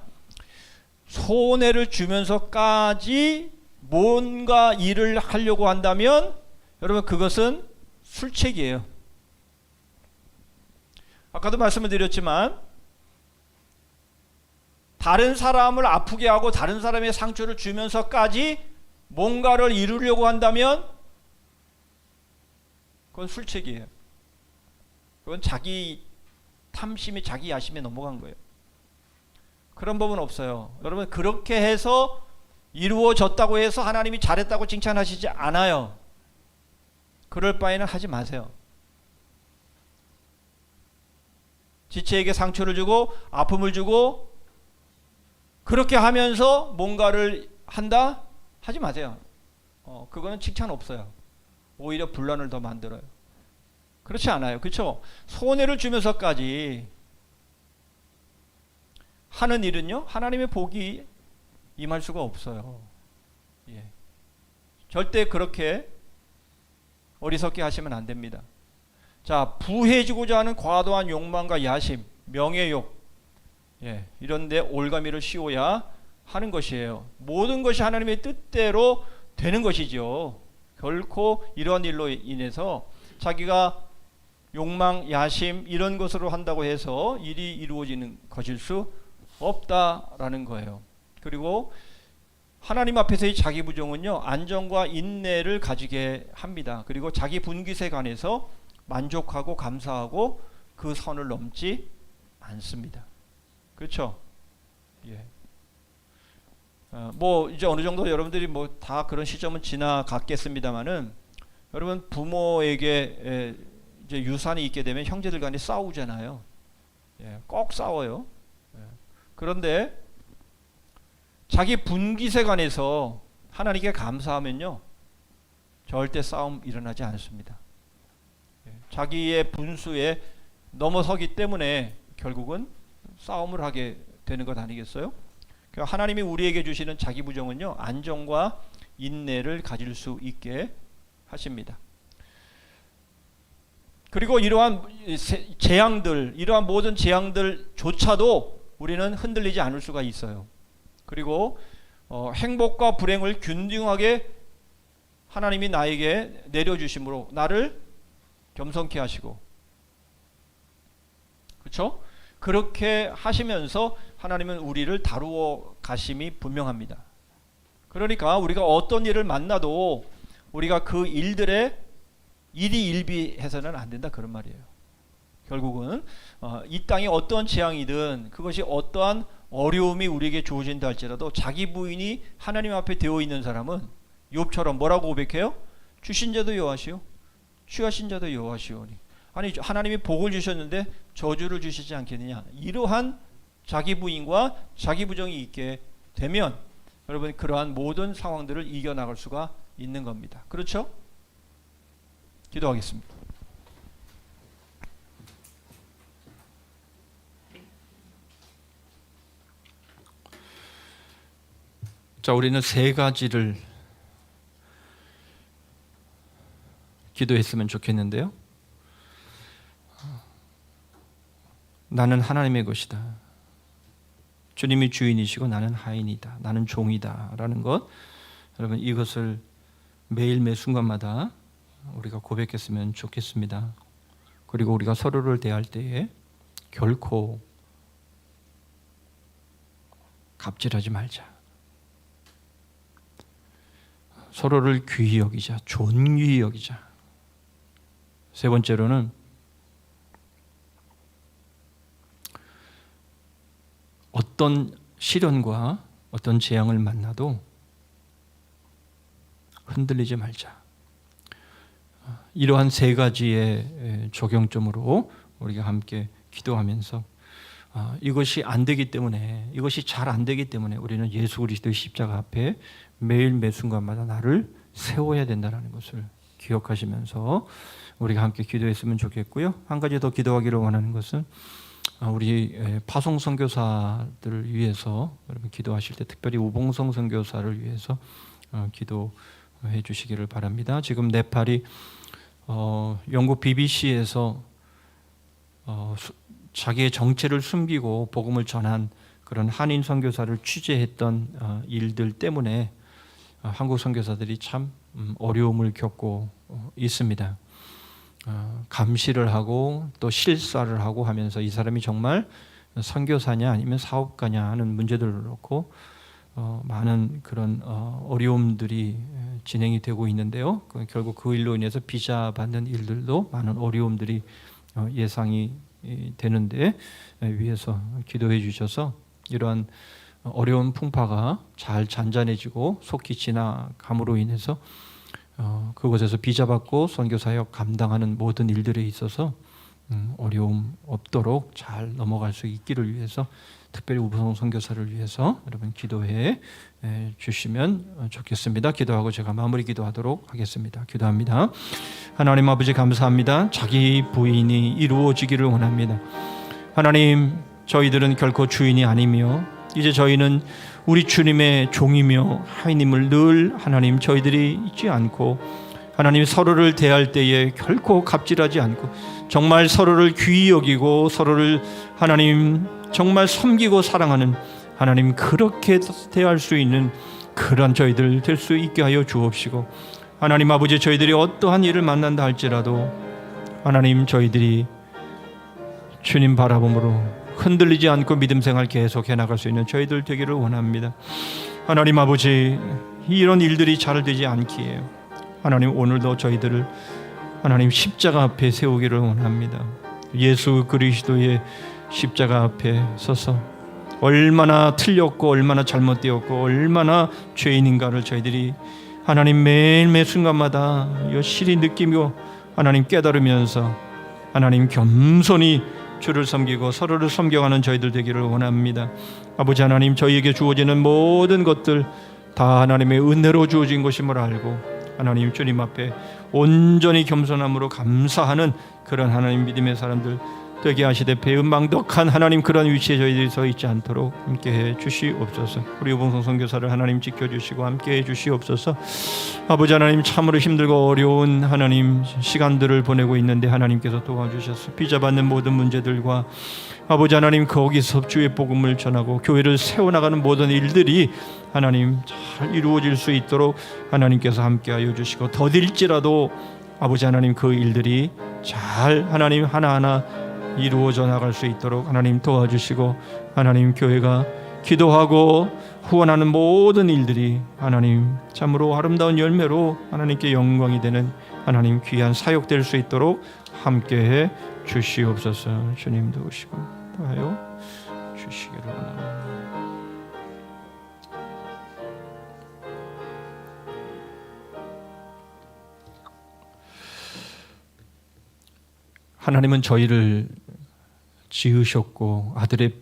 S3: 손해를 주면서까지 뭔가 일을 하려고 한다면 여러분, 그것은 술책이에요. 아까도 말씀을 드렸지만 다른 사람을 아프게 하고 다른 사람의 상처를 주면서까지 뭔가를 이루려고 한다면 그건 술책이에요. 그건 자기 탐심이, 자기 야심에 넘어간 거예요. 그런 법은 없어요. 여러분, 그렇게 해서 이루어졌다고 해서 하나님이 잘했다고 칭찬하시지 않아요. 그럴 바에는 하지 마세요. 지체에게 상처를 주고 아픔을 주고 그렇게 하면서 뭔가를 한다? 하지 마세요. 그거는 칭찬 없어요. 오히려 분란을 더 만들어요. 그렇지 않아요. 그렇죠? 손해를 주면서까지 하는 일은요, 하나님의 복이 임할 수가 없어요. 예. 절대 그렇게 어리석게 하시면 안 됩니다. 자, 부해지고자 하는 과도한 욕망과 야심, 명예욕, 예, 이런 데 올가미를 씌워야 하는 것이에요. 모든 것이 하나님의 뜻대로 되는 것이죠. 결코 이러한 일로 인해서 자기가 욕망, 야심 이런 것으로 한다고 해서 일이 이루어지는 것일 수 없다라는 거예요. 그리고 하나님 앞에서의 자기 부정은요, 안정과 인내를 가지게 합니다. 그리고 자기 분깃에 관해서 만족하고 감사하고 그 선을 넘지 않습니다. 그렇죠? 예. 이제 어느 정도 여러분들이 다 그런 시점은 지나갔겠습니다만은, 여러분, 부모에게 이제 유산이 있게 되면 형제들 간에 싸우잖아요. 예, 꼭 싸워요. 예. 그런데 자기 분깃에 관해서 하나님께 감사하면요, 절대 싸움 일어나지 않습니다. 예. 자기의 분수에 넘어서기 때문에 결국은 싸움을 하게 되는 것 아니겠어요? 하나님이 우리에게 주시는 자기 부정은요, 안정과 인내를 가질 수 있게 하십니다. 그리고 이러한 재앙들, 이러한 모든 재앙들조차도 우리는 흔들리지 않을 수가 있어요. 그리고 행복과 불행을 균등하게 하나님이 나에게 내려주심으로 나를 겸손케 하시고, 그렇죠? 그렇게 하시면서 하나님은 우리를 다루어 가심이 분명합니다. 그러니까 우리가 어떤 일을 만나도 우리가 그 일들에 일희일비해서는 안 된다, 그런 말이에요. 결국은 이 땅에 어떤 재앙이든 그것이 어떠한 어려움이 우리에게 주어진다 할지라도 자기 부인이 하나님 앞에 되어 있는 사람은 욥처럼 뭐라고 고백해요? 주신 자도 여호와시오, 취하신 자도 여호와시오니. 아니, 하나님이 복을 주셨는데 저주를 주시지 않겠느냐. 이러한 자기 부인과 자기 부정이 있게 되면 여러분 그러한 모든 상황들을 이겨나갈 수가 있는 겁니다. 그렇죠? 기도하겠습니다.
S1: 자, 우리는 세 가지를 기도했으면 좋겠는데요. 나는 하나님의 것이다. 주님이 주인이시고 나는 하인이다. 나는 종이다. 라는 것, 여러분 이것을 매일 매 순간마다 우리가 고백했으면 좋겠습니다. 그리고 우리가 서로를 대할 때에 결코 갑질하지 말자. 서로를 귀히 여기자. 존귀히 여기자. 세 번째로는 어떤 시련과 어떤 재앙을 만나도 흔들리지 말자. 이러한 세 가지의 적용점으로 우리가 함께 기도하면서 이것이 안 되기 때문에, 이것이 잘 안 되기 때문에 우리는 예수 그리스도의 십자가 앞에 매일 매 순간마다 나를 세워야 된다는 것을 기억하시면서 우리가 함께 기도했으면 좋겠고요. 한 가지 더 기도하기를 원하는 것은 우리 파송 선교사들을 위해서 여러분 기도하실 때 특별히 우봉성 선교사를 위해서 기도해 주시기를 바랍니다. 지금 네팔이 영국 BBC에서 자기의 정체를 숨기고 복음을 전한 그런 한인 선교사를 취재했던 일들 때문에 한국 선교사들이 참 어려움을 겪고 있습니다. 감시를 하고 또 실사를 하고 하면서 이 사람이 정말 선교사냐 아니면 사업가냐 하는 문제들을 놓고 많은 그런 어려움들이 진행이 되고 있는데요. 결국 그 일로 인해서 비자 받는 일들도 많은 어려움들이 예상이 되는데 위에서 기도해 주셔서 이러한 어려운 풍파가 잘 잔잔해지고 속히 지나감으로 인해서 그곳에서 비자 받고 선교사역 감당하는 모든 일들에 있어서 어려움 없도록 잘 넘어갈 수 있기를 위해서 특별히 우봉성 선교사를 위해서 여러분 기도해 주시면 좋겠습니다. 기도하고 제가 마무리 기도하도록 하겠습니다. 기도합니다. 하나님 아버지 감사합니다. 자기 부인이 이루어지기를 원합니다. 하나님, 저희들은 결코 주인이 아니며 이제 저희는 우리 주님의 종이며 하나님을 늘 하나님 저희들이 잊지 않고 하나님 서로를 대할 때에 결코 갑질하지 않고 정말 서로를 귀히 여기고 서로를 하나님 정말 섬기고 사랑하는 하나님 그렇게 대할 수 있는 그런 저희들 될 수 있게 하여 주옵시고 하나님 아버지 저희들이 어떠한 일을 만난다 할지라도 하나님 저희들이 주님 바라봄으로 흔들리지 않고 믿음 생활 계속해 나갈 수 있는 저희들 되기를 원합니다. 하나님 아버지 이런 일들이 잘 되지 않기에 하나님 오늘도 저희들을 하나님 십자가 앞에 세우기를 원합니다. 예수 그리스도의 십자가 앞에 서서 얼마나 틀렸고 얼마나 잘못되었고 얼마나 죄인인가를 저희들이 하나님 매일 매 순간마다 여실히 느끼며 하나님 깨달으면서 하나님 겸손히 주를 섬기고 서로를 섬겨가는 저희들 되기를 원합니다. 아버지 하나님 저희에게 주어지는 모든 것들 다 하나님의 은혜로 주어진 것임을 알고 하나님 주님 앞에 온전히 겸손함으로 감사하는 그런 하나님 믿음의 사람들 되게 하시되 배은망덕한 하나님 그런 위치에 저희들이 서 있지 않도록 함께해 주시옵소서. 우리 우봉성 선교사를 하나님 지켜주시고 함께해 주시옵소서. 아버지 하나님, 참으로 힘들고 어려운 하나님 시간들을 보내고 있는데 하나님께서 도와주셔서 비자받는 모든 문제들과 아버지 하나님 거기서 주의 복음을 전하고 교회를 세워나가는 모든 일들이 하나님 잘 이루어질 수 있도록 하나님께서 함께하여 주시고, 더딜지라도 아버지 하나님 그 일들이 잘 하나님 하나하나 이루어져 나갈 수 있도록 하나님 도와주시고, 하나님 교회가 기도하고 후원하는 모든 일들이 하나님 참으로 아름다운 열매로 하나님께 영광이 되는 하나님 귀한 사역될 수 있도록 함께해 주시옵소서. 주님 도우시고 도하여 주시기를 원합니다. 하나님은 저희를 지으셨고 아들의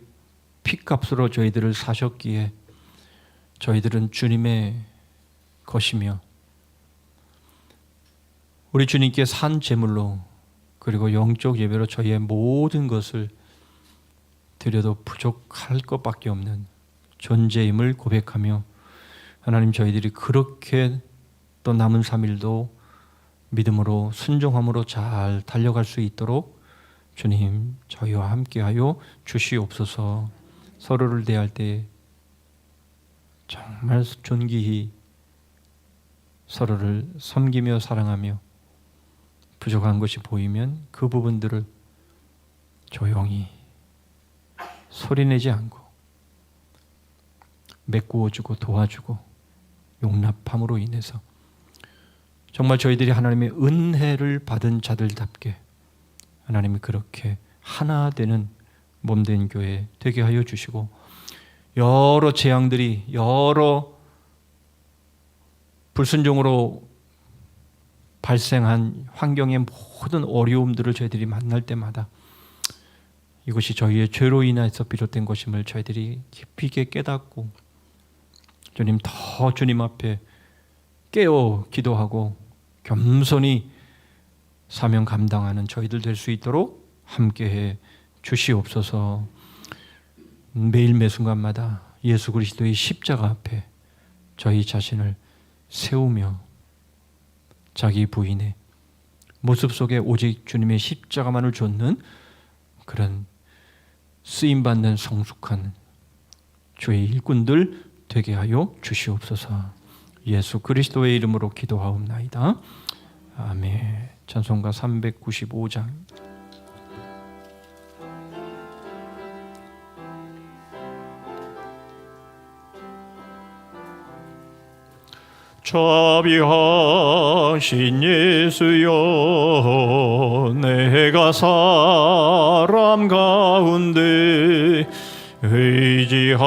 S1: 피값으로 저희들을 사셨기에 저희들은 주님의 것이며 우리 주님께 산 제물로 그리고 영적 예배로 저희의 모든 것을 드려도 부족할 것밖에 없는 존재임을 고백하며, 하나님 저희들이 그렇게 또 남은 3일도 믿음으로 순종함으로 잘 달려갈 수 있도록 주님 저희와 함께하여 주시옵소서. 서로를 대할 때 정말 존귀히 서로를 섬기며 사랑하며 부족한 것이 보이면 그 부분들을 조용히 소리내지 않고 메꾸어주고 도와주고 용납함으로 인해서 정말 저희들이 하나님의 은혜를 받은 자들답게 하나님이 그렇게 하나 되는 몸된 교회 되게 하여 주시고, 여러 재앙들이 여러 불순종으로 발생한 환경의 모든 어려움들을 저희들이 만날 때마다 이것이 저희의 죄로 인해서 비롯된 것임을 저희들이 깊이 있게 깨닫고 주님 더 주님 앞에 깨어 기도하고 겸손히 사명 감당하는 저희들 될 수 있도록 함께해 주시옵소서. 매일 매 순간마다 예수 그리스도의 십자가 앞에 저희 자신을 세우며 자기 부인의 모습 속에 오직 주님의 십자가만을 좇는 그런 쓰임받는 성숙한 주의 일꾼들 되게 하여 주시옵소서. 예수 그리스도의 이름으로 기도하옵나이다. 아멘. 찬송가 395장. 자비하신 예수여, 내가 사람 가운데 의지하리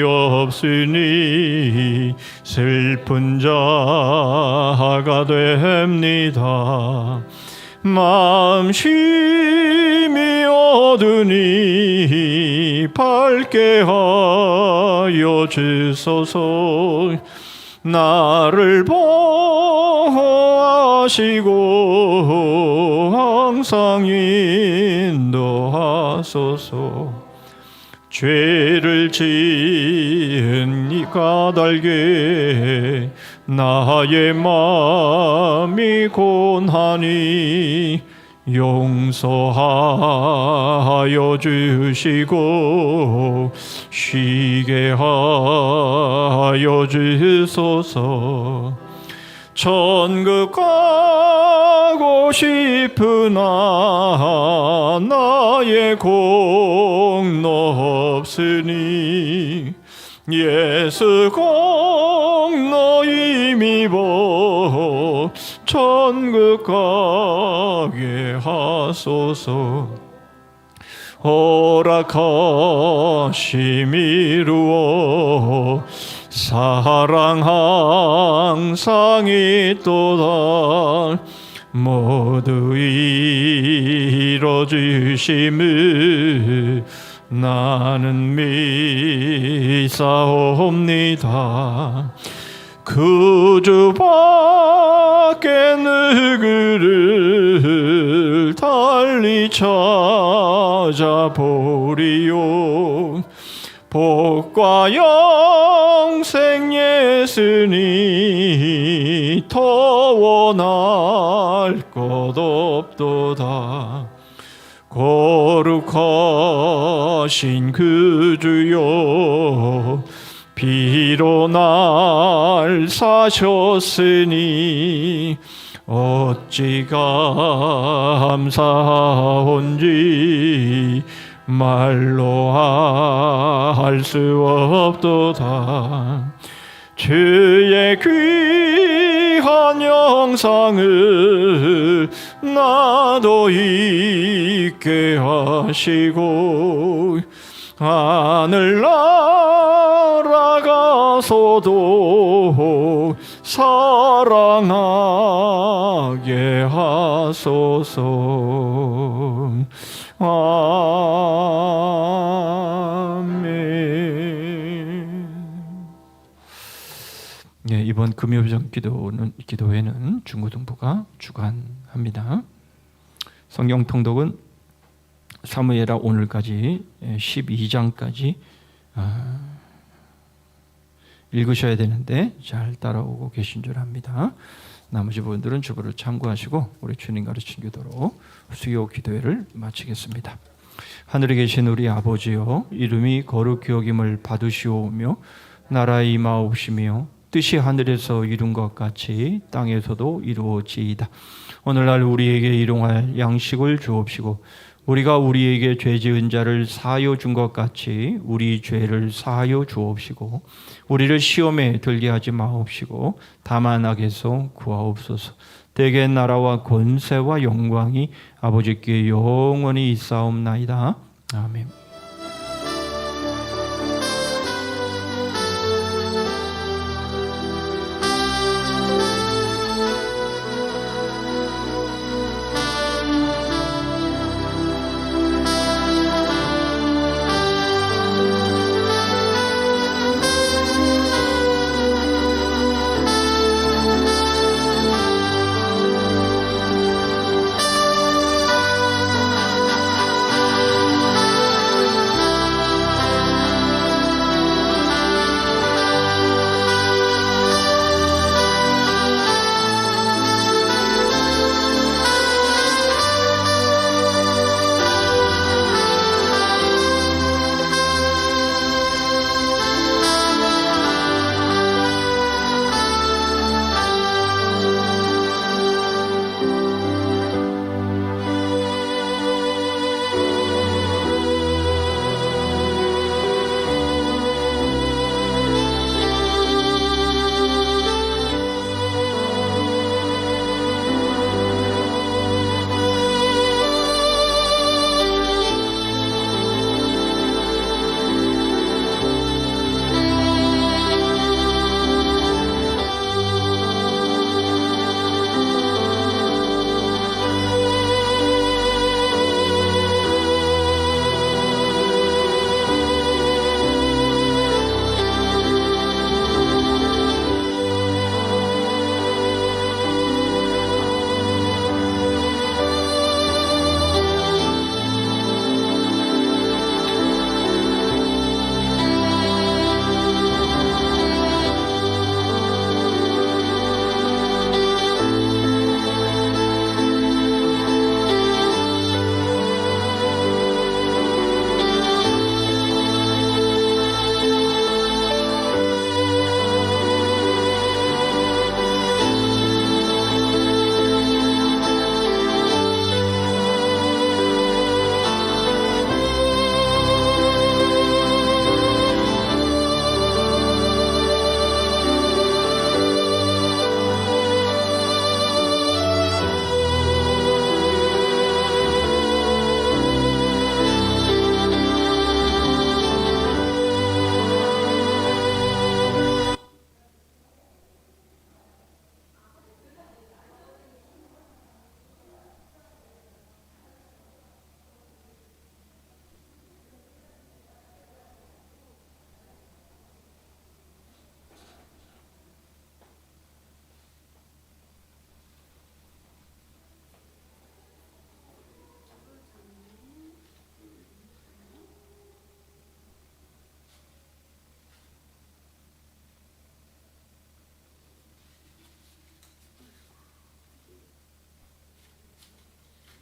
S1: 없으니 슬픈 자가 됩니다. 마음심이 어두니 밝게 하여 주소서. 나를 보호하시고 항상 인도하소서. 죄를 지은 이 까닭에 나의 마음이 곤하니 용서하여 주시고 쉬게 하여 주소서. 천국 가고 싶으나 나의 공로 없으니 예수 공로 힘입어 천국 가게 하소서. 허락하심 이루어 사랑 항상 있도다. 모두 이뤄주심을 나는 믿사옵니다. 그 주밖에 누구를 달리 찾아보리요. 복과 영생 예수니 더 원할 것 없도다. 거룩하신 그 주여 비로 날 사셨으니 어찌 감사한지 말로 할 수 없도다. 주의 귀한 영상을 나도 있게 하시고 하늘나라 가서도 사랑하게 하소서. 아멘. 네, 이번 금요병 기도회는 중고등부가 주관합니다. 성경 통독은 사무엘하 오늘까지 12장까지 읽으셔야 되는데 잘 따라오고 계신 줄 압니다. 나머지 부분들은 주보를 참고하시고 우리 주님 가르친 기도로 수요 기도회를 마치겠습니다. 하늘에 계신 우리 아버지여, 이름이 거룩히 여김을 받으시오며 나라의 임하옵시며 뜻이 하늘에서 이룬 것 같이 땅에서도 이루어지이다. 오늘날 우리에게 일용할 양식을 주옵시고 우리가 우리에게 죄 지은 자를 사하여 준 것 같이 우리 죄를 사하여 주옵시고 우리를 시험에 들게 하지 마옵시고 다만 악에서 구하옵소서. 대개 나라와 권세와 영광이 아버지께 영원히 있사옵나이다. 아멘.